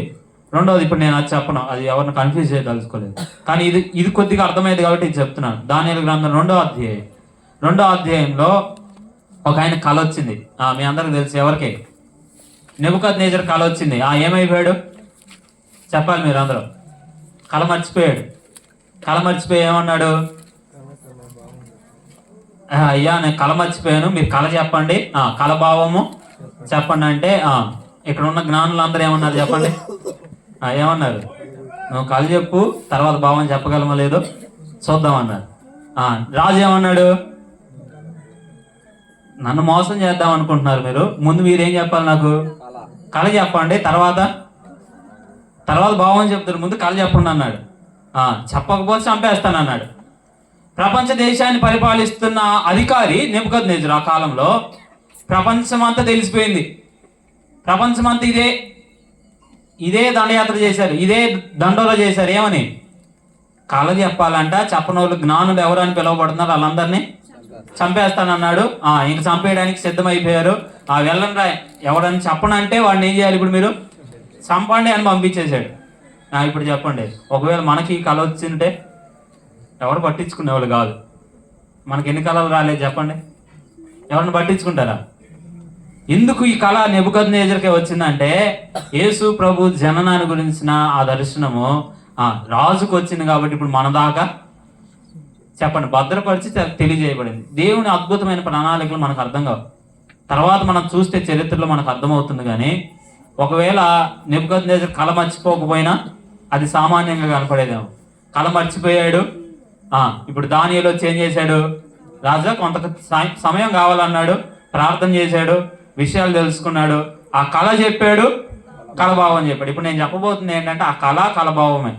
రెండోది ఇప్పుడు నేను అది చెప్పను, అది ఎవరిని కన్ఫ్యూజ్ చేయదలుచుకోలేదు, కానీ ఇది కొద్దిగా అర్థమైంది కాబట్టి ఇది చెప్తున్నాను. దానియేలు గ్రంథం 2వ అధ్యాయంలో ఒక ఆయన కళ వచ్చింది. మీ అందరికి తెలుసు, ఎవరికి? నెబుకద్నెజర్ కళ వచ్చింది. ఏమైపోయాడు చెప్పాలి మీరు అందరూ. కళ మర్చిపోయి ఏమన్నాడు? అయ్యా నేను కళ మర్చిపోయాను, మీరు కళ చెప్పండి, కళ భావము చెప్పండి అంటే ఇక్కడ ఉన్న జ్ఞానులు అందరూ ఏమన్నారు చెప్పండి? ఏమన్నారు? నువ్వు కళ చెప్పు, తర్వాత భావం చెప్పగలమో లేదో చూద్దామన్నారు. రాజు ఏమన్నాడు? నన్ను మోసం చేద్దాం అనుకుంటున్నారు మీరు, ముందు మీరేం చెప్పాలి? నాకు కళ చెప్పండి, తర్వాత భావం చెప్తారు, ముందు కళ చెప్పండి అన్నాడు. చెప్పకపోతే చంపేస్తాను అన్నాడు. ప్రపంచ దేశాన్ని పరిపాలిస్తున్న అధికారి నెబుకద్నెజరు ఆ కాలంలో ప్రపంచమంతా తెలిసిపోయింది. ప్రపంచమంతా ఇదే దండయాత్ర చేశారు, ఇదే దండోరా చేశారు. ఏమని? కళ చెప్పాలంట. చెప్పనోళ్ళు జ్ఞానులు ఎవరని పిలువబడుతున్నారు, వాళ్ళందరినీ చంపేస్తానన్నాడు. ఇంక చంపేయడానికి సిద్ధమైపోయారు. వెళ్ళండి రా, ఎవరని చెప్పనంటే వాడిని ఏం చేయాలి? ఇప్పుడు మీరు చంపండి అని పంపించేశాడు. ఇప్పుడు చెప్పండి, ఒకవేళ మనకి ఈ కళ వచ్చింటే ఎవరు పట్టించుకునేవాళ్ళు కాదు. మనకి ఎన్ని కళలు రాలేదు చెప్పండి? ఎవరిని పట్టించుకుంటారా? ఎందుకు ఈ కళ నెబుకద్నెజర్కే వచ్చిందంటే, యేసు ప్రభు జననాన్ని గురించిన ఆ దర్శనము రాజుకు వచ్చింది కాబట్టి ఇప్పుడు మన దాకా చెప్పండి భద్రపరిచి తెలియజేయబడింది. దేవుని అద్భుతమైన ప్రణాళికలు మనకు అర్థం కావు, తర్వాత మనం చూస్తే చరిత్రలో మనకు అర్థమవుతుంది. కానీ ఒకవేళ నెబుకద్నెజర్ కళ మర్చిపోకపోయినా అది సామాన్యంగా కనపడేదేమో. కళ మర్చిపోయాడు. ఇప్పుడు దానియేలు వచ్చి ఏం చేశాడు? రాజా కొంత సమయం కావాలన్నాడు, ప్రార్థన చేశాడు, విషయాలు తెలుసుకున్నాడు, ఆ కళ చెప్పాడు, కళభావం చెప్పాడు. ఇప్పుడు నేను చెప్పబోతుంది ఏంటంటే ఆ కళభావమే.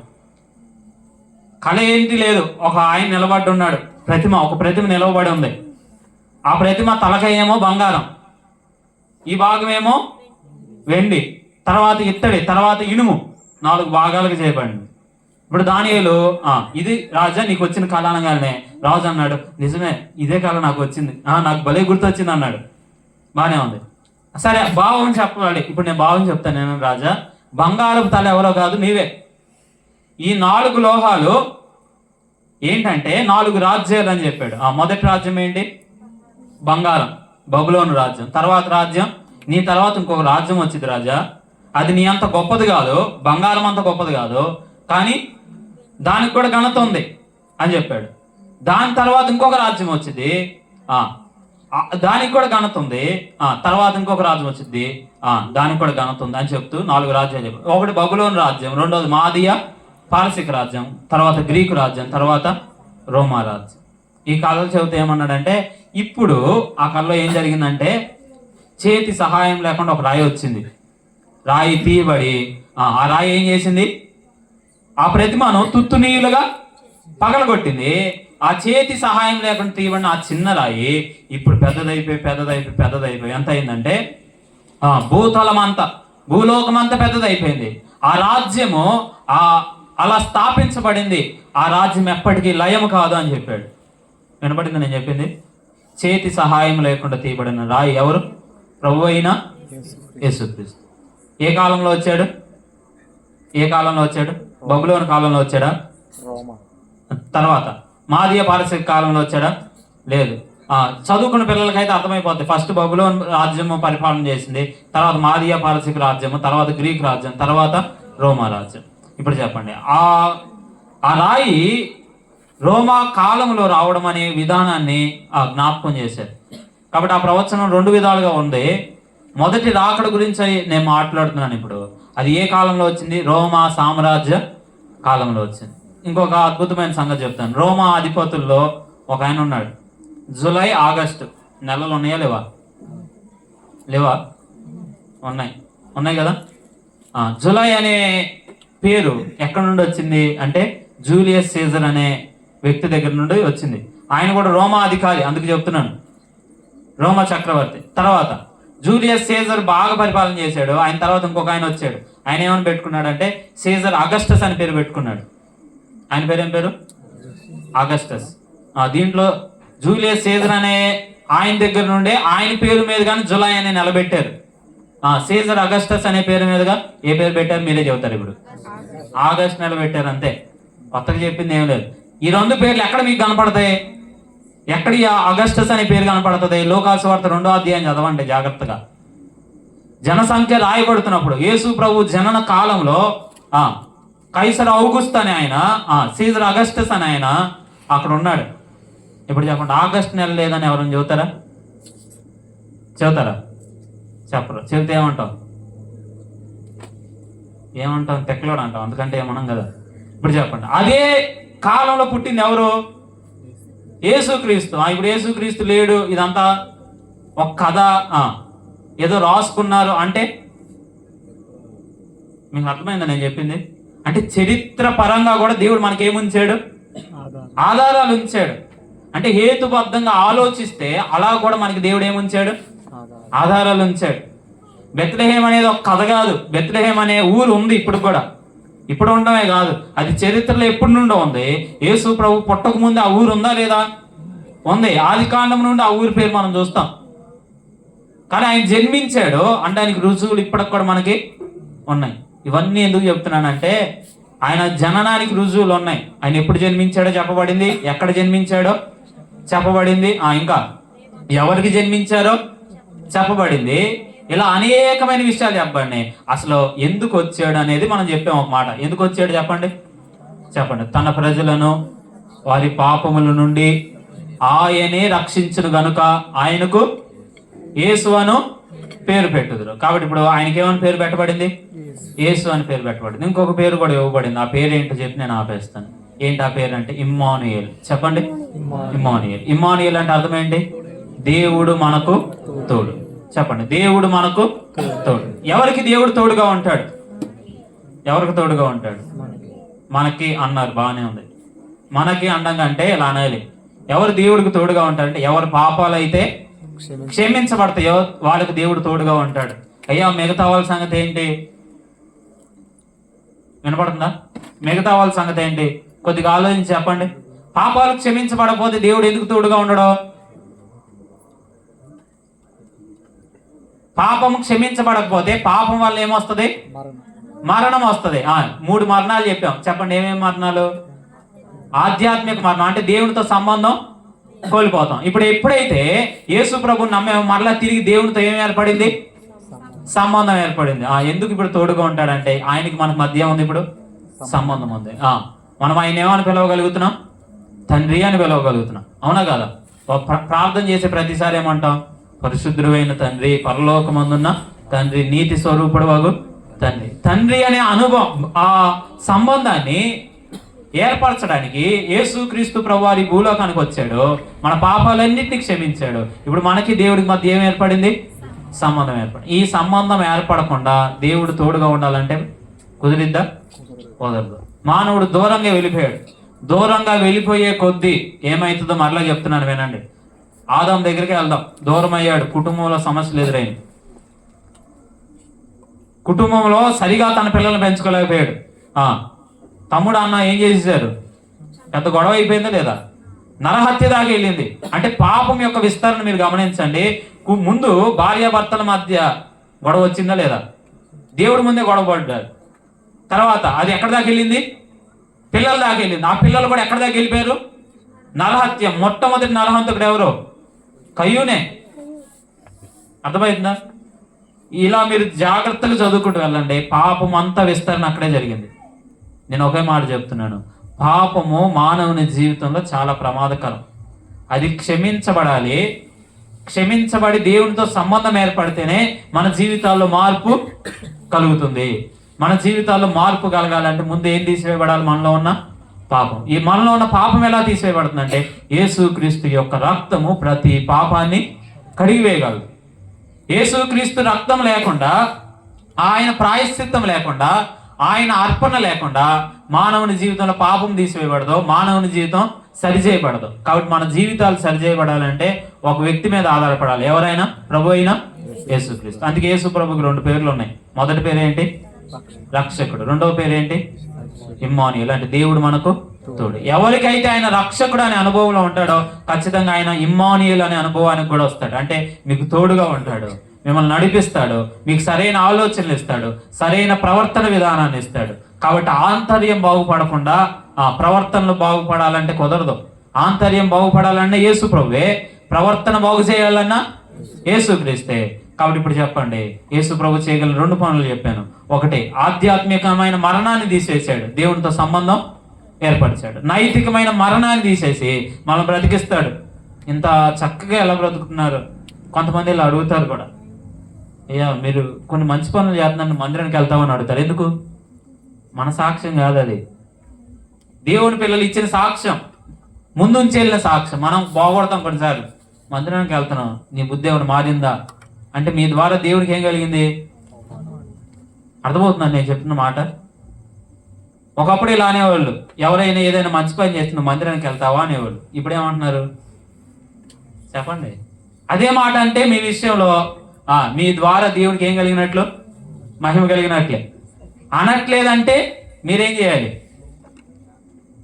కళ ఏంటి లేదు, ఒక ఆయన నిలబడి ఉన్నాడు, ఒక ప్రతిమ నిలవబడి ఉంది. ఆ ప్రతిమ తలకాయ ఏమో బంగారం, ఈ భాగం ఏమో వెండి, తర్వాత ఇత్తడి, తర్వాత ఇనుము, 4 భాగాలకు చేయబడింది. ఇప్పుడు దానియేలు ఇది రాజా నీకు వచ్చిన కళ అనగానే రాజు అన్నాడు, నిజమే ఇదే కళ నాకు వచ్చింది, నాకు భలే గుర్తొచ్చింది అన్నాడు. బానే ఉంది, సరే భావం చెప్పాలి. ఇప్పుడు నేను భావం చెప్తాను. నేను రాజా, బంగారపు తల ఎవరో కాదు నీవే. ఈ 4 లోహాలు ఏంటంటే 4 రాజ్యాలు అని చెప్పాడు. మొదటి రాజ్యం ఏంటి? బంగారం, బబులోను రాజ్యం. తర్వాత రాజ్యం, నీ తర్వాత ఇంకొక రాజ్యం వచ్చింది రాజా, అది నీ అంత గొప్పది కాదు, బంగారం అంత గొప్పది కాదు, కానీ దానికి కూడా ఘనత ఉంది అని చెప్పాడు. దాని తర్వాత ఇంకొక రాజ్యం వచ్చింది, దానికి కూడా ఘనత ఉంది. తర్వాత ఇంకొక రాజ్యం వచ్చింది, దానికి కూడా ఘనత ఉంది అని చెప్తూ 4 రాజ్యాలు చెప్పాడు. ఒకటి బబులోను రాజ్యం, రెండోది మాదియా పారసిక రాజ్యం, తర్వాత గ్రీకు రాజ్యం, తర్వాత రోమా రాజ్యం. ఈ కళలు చెబుతూ ఏమన్నాడంటే, ఇప్పుడు ఆ కళలో ఏం జరిగిందంటే చేతి సహాయం లేకుండా ఒక రాయి వచ్చింది. రాయి తీయబడి ఆ రాయి ఏం చేసింది? ఆ ప్రతిమను తుత్తునీయులుగా పగలగొట్టింది. ఆ చేతి సహాయం లేకుండా తీయబడిన ఆ చిన్న రాయి ఇప్పుడు పెద్దదైపోయి ఎంత అయిందంటే భూలోకమంతా పెద్దదైపోయింది. ఆ రాజ్యము అలా స్థాపించబడింది. ఆ రాజ్యం ఎప్పటికీ లయము కాదు అని చెప్పాడు. వినపడింది నేను చెప్పింది? చేతి సహాయం లేకుండా తీయబడిన రాయి ఎవరు? ప్రభు అయిన యేసుక్రీస్తు. ఏ కాలంలో వచ్చాడు? బబులోను కాలంలో వచ్చాడా? తర్వాత మాదియా పారసిక కాలంలో వచ్చాడా? లేదు. చదువుకున్న పిల్లలకైతే అర్థమైపోద్ది. ఫస్ట్ బబులోను రాజ్యము పరిపాలన చేసింది, తర్వాత మాదియా పారసిక రాజ్యము, తర్వాత గ్రీక్ రాజ్యం, తర్వాత రోమా రాజ్యం. ఇప్పుడు చెప్పండి, ఆ రాయి రోమా కాలంలో రావడం అనే విధానాన్ని జ్ఞాపకం చేశారు. కాబట్టి ఆ ప్రవచనం 2 విధాలుగా ఉంది. మొదటి రాకడ గురించి నేను మాట్లాడుతున్నాను ఇప్పుడు. అది ఏ కాలంలో వచ్చింది? రోమా సామ్రాజ్య కాలంలో వచ్చింది. ఇంకొక అద్భుతమైన సంగతి చెప్తాను. రోమా అధిపతుల్లో ఒక ఆయన ఉన్నాడు. జూలై ఆగస్టు నెలలు ఉన్నాయా లేవా? ఉన్నాయి కదా. జూలై అనే పేరు ఎక్కడి నుండి వచ్చింది అంటే జూలియస్ సీజర్ అనే వ్యక్తి దగ్గర నుండి వచ్చింది. ఆయన కూడా రోమా అధికారి, అందుకు చెప్తున్నాను, రోమా చక్రవర్తి. తర్వాత జూలియస్ సీజర్ బాగా పరిపాలన చేశాడు. ఆయన తర్వాత ఇంకొక ఆయన వచ్చాడు. ఆయన ఏమని పెట్టుకున్నాడు అంటే సీజర్ అగస్టస్ అని పేరు పెట్టుకున్నాడు. ఆయన పేరు ఏం పేరు? అగస్టస్. దీంట్లో జూలియస్ సీజర్ అనే ఆయన దగ్గర నుండే ఆయన పేరు మీద కానీ జులై అని నిలబెట్టారు. సీజర్ అగస్టస్ అనే పేరు మీదుగా ఏ పేరు పెట్టారు మీరే చెబుతారు. ఇప్పుడు ఆగస్ట్ నిలబెట్టారు అంతే, కొత్తగా చెప్పింది ఏం లేదు. ఈ రెండు పేర్లు ఎక్కడ మీకు కనపడతాయి? ఎక్కడ ఈ అగస్టస్ అనే పేరు కనపడుతుంది? లోకాసు వార్త 2వ అధ్యాయం చదవండి జాగ్రత్తగా. జనసంఖ్య రాయబడుతున్నప్పుడు యేసు ప్రభు జనన కాలంలో కైసర్ ఔగుస్త్ అని ఆయన, సీజర్ అగస్టస్ అని ఆయన అక్కడ ఉన్నాడు. ఇప్పుడు చెప్పండి, ఆగస్ట్ నెల లేదని ఎవరైనా చెబుతారా? చెప్పరు. చెబితే ఏమంటాం? తెక్కలోడు అంటాం, అందుకంటే ఏమనం కదా. ఇప్పుడు చెప్పండి, అదే కాలంలో పుట్టింది ఎవరు? యేసుక్రీస్తు. ఇప్పుడు యేసుక్రీస్తు లేడు, ఇదంతా ఒక కథ, ఏదో రాసుకున్నారు అంటే మీకు అర్థమైందా నేను చెప్పింది? అంటే చరిత్ర పరంగా కూడా దేవుడు మనకేముంచాడు? ఆధారాలు ఉంచాడు. అంటే హేతుబద్ధంగా ఆలోచిస్తే అలా కూడా మనకి దేవుడు ఏముంచాడు? ఆధారాలు ఉంచాడు. బెత్లెహేం అనేది ఒక కథ కాదు. బెత్లెహేం అనే ఊరు ఉంది ఇప్పుడు కూడా. ఇప్పుడు ఉండమే కాదు, అది చరిత్రలో ఎప్పటి నుండో ఉంది. యేసు ప్రభు పుట్టక ముందు ఆ ఊరు ఉందా లేదా? ఉంది. ఆది కాండం నుండి ఆ ఊరి పేరు మనం చూస్తాం. కానీ ఆయన జన్మించాడు అనడానికి రుజువులు ఇప్పటికి కూడా మనకి ఉన్నాయి. ఇవన్నీ ఎందుకు చెప్తున్నానంటే ఆయన జననానికి రుజువులు ఉన్నాయి. ఆయన ఎప్పుడు జన్మించాడో చెప్పబడింది, ఎక్కడ జన్మించాడో చెప్పబడింది, ఇంకా ఎవరికి జన్మించారో చెప్పబడింది. ఇలా అనేకమైన విషయాలు చెప్పండి. అసలు ఎందుకు వచ్చాడు అనేది మనం చెప్పాం ఒక మాట. ఎందుకు వచ్చాడు చెప్పండి. తన ప్రజలను వారి పాపముల నుండి ఆయనే రక్షించును గనుక ఆయనకు యేసు అను పేరు పెట్టుదురు. కాబట్టి ఇప్పుడు ఆయనకి ఏమని పేరు పెట్టబడింది? యేసు అని పేరు పెట్టబడింది. ఇంకొక పేరు కూడా ఇవ్వబడింది. ఆ పేరు ఏంటో చెప్పి నేను ఆపేస్తాను. ఏంటి ఆ పేరు అంటే? ఇమ్మానుయేల్. చెప్పండి, ఇమ్మానుయేల్. ఇమ్మానుయేల్ అంటే అర్థం ఏంటి? దేవుడు మనకు తోడు. చెప్పండి, దేవుడు మనకు తోడు. ఎవరికి దేవుడు తోడుగా ఉంటాడు? ఎవరికి తోడుగా ఉంటాడు? మనకి అన్నారు, బాగానే ఉంది. మనకి అండంగా అంటే ఇలా అనాలి. ఎవరు దేవుడికి తోడుగా ఉంటాడంటే ఎవరు పాపాలు అయితే క్షమించబడతాయో వాళ్ళకి దేవుడు తోడుగా ఉంటాడు. అయ్యా మిగతా వాళ్ళ సంగతి ఏంటి? వినపడుతుందా? మిగతా వాళ్ళ సంగతి ఏంటి? కొద్దిగా ఆలోచించి చెప్పండి. పాపాలు క్షమించబడకపోతే దేవుడు ఎందుకు తోడుగా ఉండడు? పాపం క్షమించబడకపోతే పాపం వల్ల ఏమొస్తుంది? మరణం వస్తుంది. 3 మరణాలు చెప్పాం. చెప్పండి, ఏమేమి మరణాలు? ఆధ్యాత్మిక మరణం అంటే దేవునితో సంబంధం కోల్పోతాం. ఇప్పుడు ఎప్పుడైతే యేసు ప్రభుని నమ్మేమో మరలా తిరిగి దేవునితో ఏం ఏర్పడింది? సంబంధం ఏర్పడింది. ఎందుకు ఇప్పుడు తోడుగా ఉంటాడంటే ఆయనకి మనకు మధ్య ఉంది ఇప్పుడు సంబంధం ఉంది. మనం ఆయన ఏమని పిలవగలుగుతున్నాం? తండ్రి అని పిలవగలుగుతున్నాం. అవునా కదా? ప్రార్థన చేసే ప్రతిసారి ఏమంటాం? పరిశుద్ధుడైన తండ్రి, పరలోకమందున్న తండ్రి, నీతి స్వరూపుడు వగు తండ్రి. తండ్రి అనే అనుభవం, ఆ సంబంధాన్ని ఏర్పరచడానికి యేసుక్రీస్తు ప్రభువారి భూలోకానికి వచ్చాడు. మన పాపాలన్నింటినీ క్షమించాడు. ఇప్పుడు మనకి దేవుడికి మధ్య ఏం ఏర్పడింది? సంబంధం ఏర్పడింది. ఈ సంబంధం ఏర్పడకుండా దేవుడు తోడుగా ఉండాలంటే కుదిరిద్దా? కుదరదు. మానవుడు దూరంగా వెళ్ళిపోయాడు. దూరంగా వెళ్ళిపోయే కొద్దీ ఏమవుతుందో మరలా చెప్తున్నాను వినండి. ఆదాం దగ్గరికి వెళ్దాం. దూరం అయ్యాడు, కుటుంబంలో సమస్యలు ఎదురైంది. కుటుంబంలో సరిగా తన పిల్లల్ని పెంచుకోలేకపోయాడు. తమ్ముడు అన్న ఏం చేసేసారు? పెద్ద గొడవ అయిపోయిందా లేదా? నరహత్య దాకా వెళ్ళింది. అంటే పాపం యొక్క విస్తరణ మీరు గమనించండి. ముందు భార్యాభర్తల మధ్య గొడవ వచ్చిందా లేదా? దేవుడి ముందే గొడవ పడ్డారు. తర్వాత అది ఎక్కడి దాకా వెళ్ళింది? పిల్లల దాకా వెళ్ళింది. ఆ పిల్లలు కూడా ఎక్కడి దాకా వెళ్ళిపోయారు? నరహత్య. మొట్టమొదటి నరహంతకుడు ఎవరు? కయ్యూనే. అర్థమవుతుందా? ఇలా మీరు జాగ్రత్తగా చదువుకుంటూ వెళ్ళండి. పాపం అంతా విస్తరణ అక్కడే జరిగింది. నేను ఒకే మాట చెప్తున్నాను, పాపము మానవుని జీవితంలో చాలా ప్రమాదకరం. అది క్షమించబడాలి. క్షమించబడి దేవునితో సంబంధం ఏర్పడితేనే మన జీవితాల్లో మార్పు కలుగుతుంది. మన జీవితాల్లో మార్పు కలగాలంటే ముందు ఏం తీసివేయబడాలి? మనలో ఉన్న పాపం. ఈ మనలో ఉన్న పాపం ఎలా తీసివేయబడుతుందంటే యేసుక్రీస్తు యొక్క రక్తము ప్రతి పాపాన్ని కడిగివేయగలదు. యేసుక్రీస్తు రక్తం లేకుండా, ఆయన ప్రాయశ్చిత్తం లేకుండా, ఆయన అర్పణ లేకుండా మానవుని జీవితంలో పాపం తీసివేయబడదు, మానవుని జీవితం సరిచేయబడదు. కాబట్టి మన జీవితాలు సరిచేయబడాలంటే ఒక వ్యక్తి మీద ఆధారపడాలి. ఎవరైనా? ప్రభు అయినా యేసుక్రీస్తు. అందుకే యేసు ప్రభుకి 2 పేర్లు ఉన్నాయి. మొదటి పేరు ఏంటి? రక్షకుడు. రెండవ పేరు ఏంటి? ఇమ్మానుయేల్ అంటే దేవుడు మనకు తోడు. ఎవరికైతే ఆయన రక్షకుడు అనే అనుభవంలో ఉంటాడో ఖచ్చితంగా ఆయన ఇమ్మానుయేల్ అనే అనుభవానికి కూడా వస్తాడు. అంటే మీకు తోడుగా ఉంటాడు, మిమ్మల్ని నడిపిస్తాడు, మీకు సరైన ఆలోచనలు ఇస్తాడు, సరైన ప్రవర్తన విధానాన్ని ఇస్తాడు. కాబట్టి ఆంతర్యం బాగుపడకుండా ప్రవర్తనలు బాగుపడాలంటే కుదరదు. ఆంతర్యం బాగుపడాలన్నా యేసు ప్రభువే, ప్రవర్తన బాగు చేయాలన్నా యేసు క్రీస్తే. కాబట్టి ఇప్పుడు చెప్పండి, యేసు ప్రభు చేయగల 2 పనులు చెప్పాను. ఒకటి, ఆధ్యాత్మికమైన మరణాన్ని తీసేసాడు, దేవునితో సంబంధం ఏర్పరిచాడు. నైతికమైన మరణాన్ని తీసేసి మనం బ్రతికిస్తాడు. ఇంత చక్కగా ఎలా బ్రతుకుతున్నారు? కొంతమంది ఇలా అడుగుతారు కూడా, అయ్యా మీరు కొన్ని మంచి పనులు చేస్తున్నాను, మందిరానికి వెళ్తామని అడుగుతారు. ఎందుకు? మన సాక్ష్యం కాదు అది, దేవుని పిల్లలు ఇచ్చిన సాక్ష్యం, ముందుంచి వెళ్ళిన సాక్ష్యం. మనం బాగుపడతాం కొన్నిసార్లు, మందిరానికి వెళ్తున్నాం, నీ బుద్ధి ఏమైనా మారిందా అంటే మీ ద్వారా దేవుడికి ఏం కలిగింది? అర్థమవుతుందని నేను చెప్తున్న మాట. ఒకప్పుడు ఇలా అనేవాళ్ళు, ఎవరైనా ఏదైనా మంచి పని చేస్తున్నా మందిరానికి వెళ్తావా అనేవాళ్ళు. ఇప్పుడు ఏమంటున్నారు చెప్పండి? అదే మాట అంటే మీ విషయంలో మీ ద్వారా దేవుడికి ఏం కలిగినట్లు? మహిమ కలిగినట్లే. అనట్లేదంటే మీరేం చేయాలి?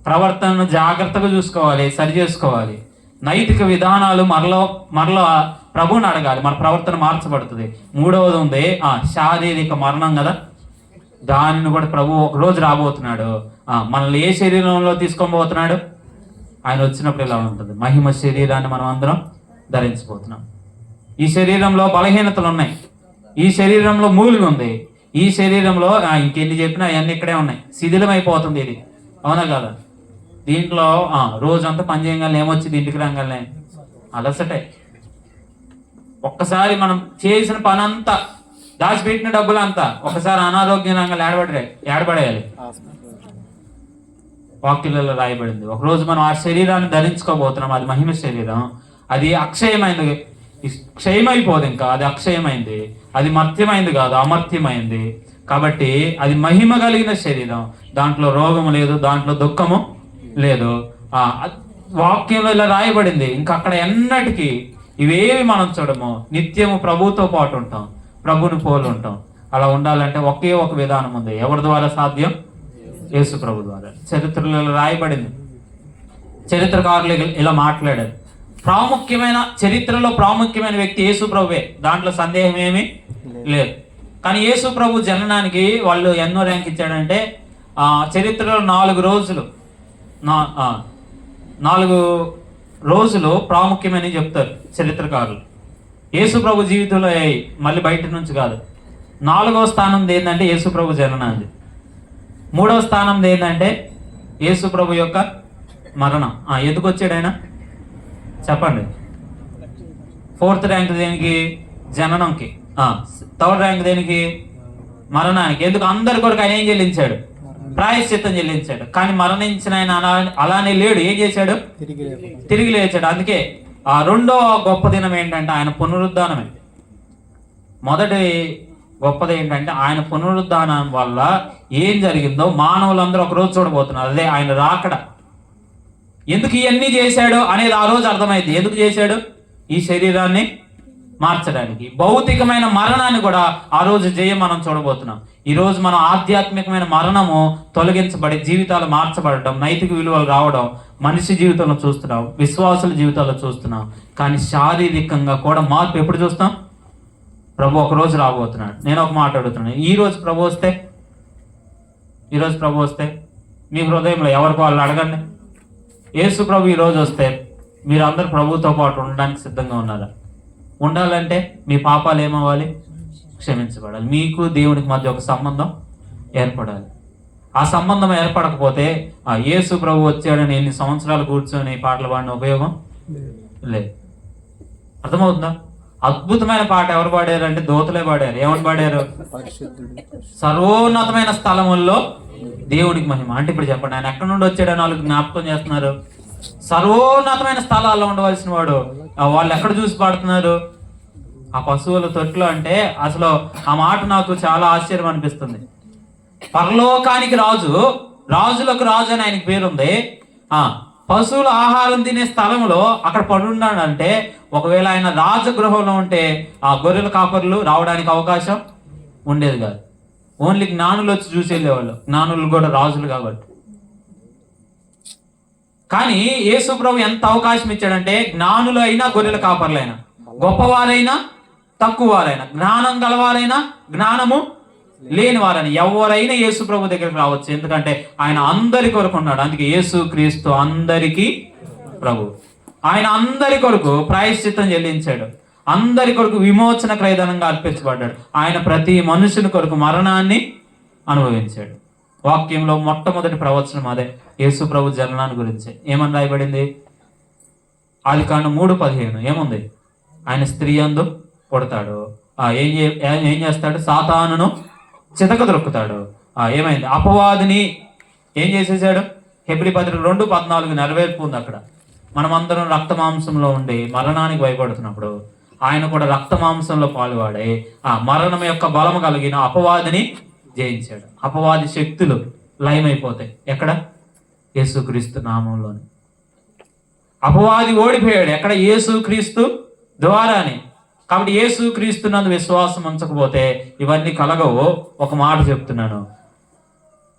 ప్రవర్తనను జాగ్రత్తగా చూసుకోవాలి, సరి చేసుకోవాలి. నైతిక విధానాలు మరలా ప్రభువుని అడగాలి, మన ప్రవర్తన మార్చబడుతుంది. 3వది ఉంది శారీరక మరణం కదా, దానిని కూడా ప్రభు ఒక రోజు రాబోతున్నాడు. మనల్ని ఏ శరీరంలో తీసుకోబోతున్నాడు? ఆయన వచ్చినప్పుడు ఇలా ఉంటుంది, మహిమ శరీరాన్ని మనం అందరం ధరించబోతున్నాం. ఈ శరీరంలో బలహీనతలు ఉన్నాయి, ఈ శరీరంలో మూలిగి ఉంది, ఈ శరీరంలో ఇంకెన్ని చెప్పినా అవన్నీ ఇక్కడే ఉన్నాయి, శిథిలం అయిపోతుంది ఇది. అవునా కదా? దీంట్లో రోజంతా పని చేయగానే ఏమొచ్చింది, ఇంటికి రాగానే అలసటే. ఒక్కసారి మనం చేసిన పని అంతా, దాచిపెట్టిన డబ్బులు అంతా ఒక్కసారి అనారోగ్యం రంగాలు ఏడబడేయాలి. వాక్యాలలో రాయబడింది, ఒకరోజు మనం ఆ శరీరాన్ని ధరించుకోబోతున్నాం. అది మహిమ శరీరం, అది అక్షయమైంది, క్షయమైపోదు, ఇంకా అది అక్షయమైంది, అది మర్త్యమైంది కాదు, అమర్త్యమైంది. కాబట్టి అది మహిమ కలిగిన శరీరం, దాంట్లో రోగము లేదు, దాంట్లో దుఃఖము లేదు. వాక్యంలో ఇలా రాయబడింది. ఇంకా అక్కడ ఎన్నటికీ ఇవేమి మనం చూడము, నిత్యము ప్రభువుతో పాటు ఉంటాం, ప్రభుని పోలు ఉంటాం. అలా ఉండాలంటే ఒకే ఒక విధానం ఉంది. ఎవరి ద్వారా సాధ్యం? యేసు ప్రభు ద్వారా. చరిత్రలో రాయబడింది, చరిత్రకారులు ఇలా మాట్లాడారు. చరిత్రలో ప్రాముఖ్యమైన వ్యక్తి యేసు ప్రభువే, దాంట్లో సందేహం ఏమీ లేదు. కానీ యేసు ప్రభు జననానికి వాళ్ళు ఎన్నో ర్యాంక్ ఇచ్చాడంటే చరిత్రలో 4 రోజులు ప్రాముఖ్యమని చెప్తారు చరిత్రకారులు. యేసు ప్రభు జీవితంలో మళ్ళీ బయట నుంచి కాదు. 4వ స్థానం ఏంటంటే యేసు ప్రభు జననాది. 3వ స్థానం ఏంటంటే యేసు ప్రభు యొక్క మరణం. ఎందుకు వచ్చాడు ఆయన చెప్పండి? 4th ర్యాంక్ దేనికి? జననంకి. 3rd ర్యాంక్ దేనికి? మరణానికి. ఎందుకు? అందరి కొరకు ఆయన ఏం చెల్లించాడు? ప్రాయశ్చిత్తం చెల్లించాడు. కానీ మరణించిన ఆయన అలానే లేడు, ఏం చేశాడు? తిరిగి లేచాడు. అందుకే 2వ గొప్ప దినం ఏంటంటే ఆయన పునరుద్ధానమే. మొదటి గొప్పది ఏంటంటే ఆయన పునరుద్ధానం వల్ల ఏం జరిగిందో మానవులందరూ ఒకరోజు చూడబోతున్నారు. అదే ఆయన రాకడ. ఎందుకు ఇవన్నీ చేశాడు అనేది ఆ రోజు అర్థమైంది. ఎందుకు చేశాడు? ఈ శరీరాన్ని మార్చడానికి. భౌతికమైన మరణాన్ని కూడా ఆ రోజు జయం మనం చూడబోతున్నాం. ఈ రోజు మనం ఆధ్యాత్మికమైన మరణము తొలగించబడి జీవితాలు మార్చబడటం, నైతిక విలువలు రావడం మనిషి జీవితంలో చూస్తున్నాం, విశ్వాసుల జీవితాల్లో చూస్తున్నాం. కానీ శారీరకంగా కూడా మార్పు ఎప్పుడు చూస్తాం? ప్రభు ఒక రోజు రాబోతున్నాడు. నేను ఒక మాట అడుగుతున్నాను, ఈ రోజు ప్రభు వస్తే మీ హృదయంలో ఎవరికి వాళ్ళు అడగండి, యేసు ప్రభు ఈ రోజు వస్తే మీరు అందరు ప్రభుతో పాటు ఉండడానికి సిద్ధంగా ఉన్నారా? ఉండాలంటే మీ పాపాలు ఏమవ్వాలి? క్షమించబడాలి. మీకు దేవునికి మధ్య ఒక సంబంధం ఏర్పడాలి. ఆ సంబంధం ఏర్పడకపోతే యేసు ప్రభు వచ్చాడని ఎన్ని సంవత్సరాలు కూర్చొని పాటలు పాడిన ఉపయోగం లేదు. అర్థమవుతుందా? అద్భుతమైన పాట ఎవరు పాడారు అంటే దూతలే పాడారు. ఏమని పాడారు? సర్వోన్నతమైన స్థలముల్లో దేవునికి మహిమ. అంటే ఇప్పుడు చెప్పండి, ఆయన ఎక్కడి నుండి వచ్చాడని వాళ్ళు జ్ఞాపకం చేస్తున్నారు. సర్వోన్నతమైన స్థలాల్లో ఉండవలసిన వాడు వాళ్ళు ఎక్కడ చూసి పాడుతున్నారు? ఆ పశువుల తొట్లో. అంటే అసలు ఆ మాట నాకు చాలా ఆశ్చర్యం అనిపిస్తుంది. పరలోకానికి రాజు, రాజులకు రాజు అని ఆయనకి పేరుంది. పశువులు ఆహారం తినే స్థలంలో అక్కడ పడున్నాడంటే ఒకవేళ ఆయన రాజగృహంలో ఉంటే ఆ గొర్రెల కాపర్లు రావడానికి అవకాశం ఉండేది కాదు. ఓన్లీ జ్ఞానులు వచ్చి చూసి వెళ్ళేవాళ్ళు, జ్ఞానులు కూడా రాజులు కాబట్టి. కానీ యేసు ప్రభు ఎంత అవకాశం ఇచ్చాడంటే, జ్ఞానులు అయినా గొర్రెల కాపర్లైనా, గొప్పవారైనా తక్కువ వారైనా, జ్ఞానం గలవారైనా జ్ఞానము లేని వారైనా ఎవరైనా యేసు ప్రభు దగ్గరికి రావచ్చు. ఎందుకంటే ఆయన అందరి కొరకు ఉన్నాడు. అందుకే యేసు క్రీస్తు అందరికీ ప్రభు. ఆయన అందరి కొరకు ప్రాయశ్చిత్తం చెల్లించాడు, అందరి కొరకు విమోచన క్రయధనంగా అర్పించబడ్డాడు. ఆయన ప్రతి మనుషుని కొరకు మరణాన్ని అనుభవించాడు. వాక్యంలో మొట్టమొదటి ప్రవచనం అదే, యేసు ప్రభు జననాన్ని గురించి. ఏమని రాయబడింది? ఆదికాండం 3:15 ఏముంది? ఆయన స్త్రీ యందు పుడతాడు, ఏం చేస్తాడు? సాతానును చితక దొరుకుతాడు. ఏమైంది? అపవాదిని ఏం చేసేసాడు? హెబ్రీ పత్రిక 2:14 నెరవేర్పు ఉంది అక్కడ. మనమందరం రక్త మాంసంలో ఉండి మరణానికి భయపడుతున్నప్పుడు ఆయన కూడా రక్త మాంసంలో పాలువాడే ఆ మరణం యొక్క బలము కలిగిన అపవాదిని జయించాడు. అపవాది శక్తులు లయమైపోతాయి ఎక్కడ? యేసుక్రీస్తు నామంలోని. అపవాది ఓడిపోయాడు ఎక్కడ? యేసుక్రీస్తు ద్వారానే. కాబట్టి యేసుక్రీస్తు నందు విశ్వాసం ఉంచకపోతే ఇవన్నీ కలగవు. ఒక మాట చెప్తున్నాను,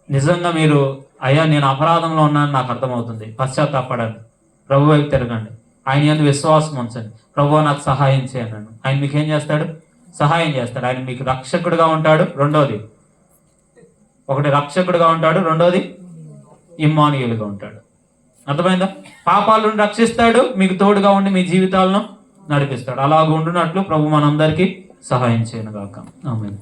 నిజంగా మీరు అయ్యా నేను అపరాధంలో ఉన్నాను నాకు అర్థమవుతుంది, పశ్చాత్తాపడండి, ప్రభు వైపు తిరగండి, ఆయన యందు విశ్వాసం ఉంచండి, ప్రభు నాకు సహాయం చేయను. ఆయన మీకు ఏం చేస్తాడు? సహాయం చేస్తాడు. ఆయన మీకు రక్షకుడుగా ఉంటాడు. రెండోది, ఒకటి రక్షకుడుగా ఉంటాడు, రెండోది ఇమ్మానుయేలుగా ఉంటాడు. అర్థమైందా? పాపాలను రక్షిస్తాడు, మీకు తోడుగా ఉండి మీ జీవితాలను నడిపిస్తాడు. అలాగ ఉండునట్లు ప్రభు మనందరికీ సహాయం చేయను గాక. ఆమేన్.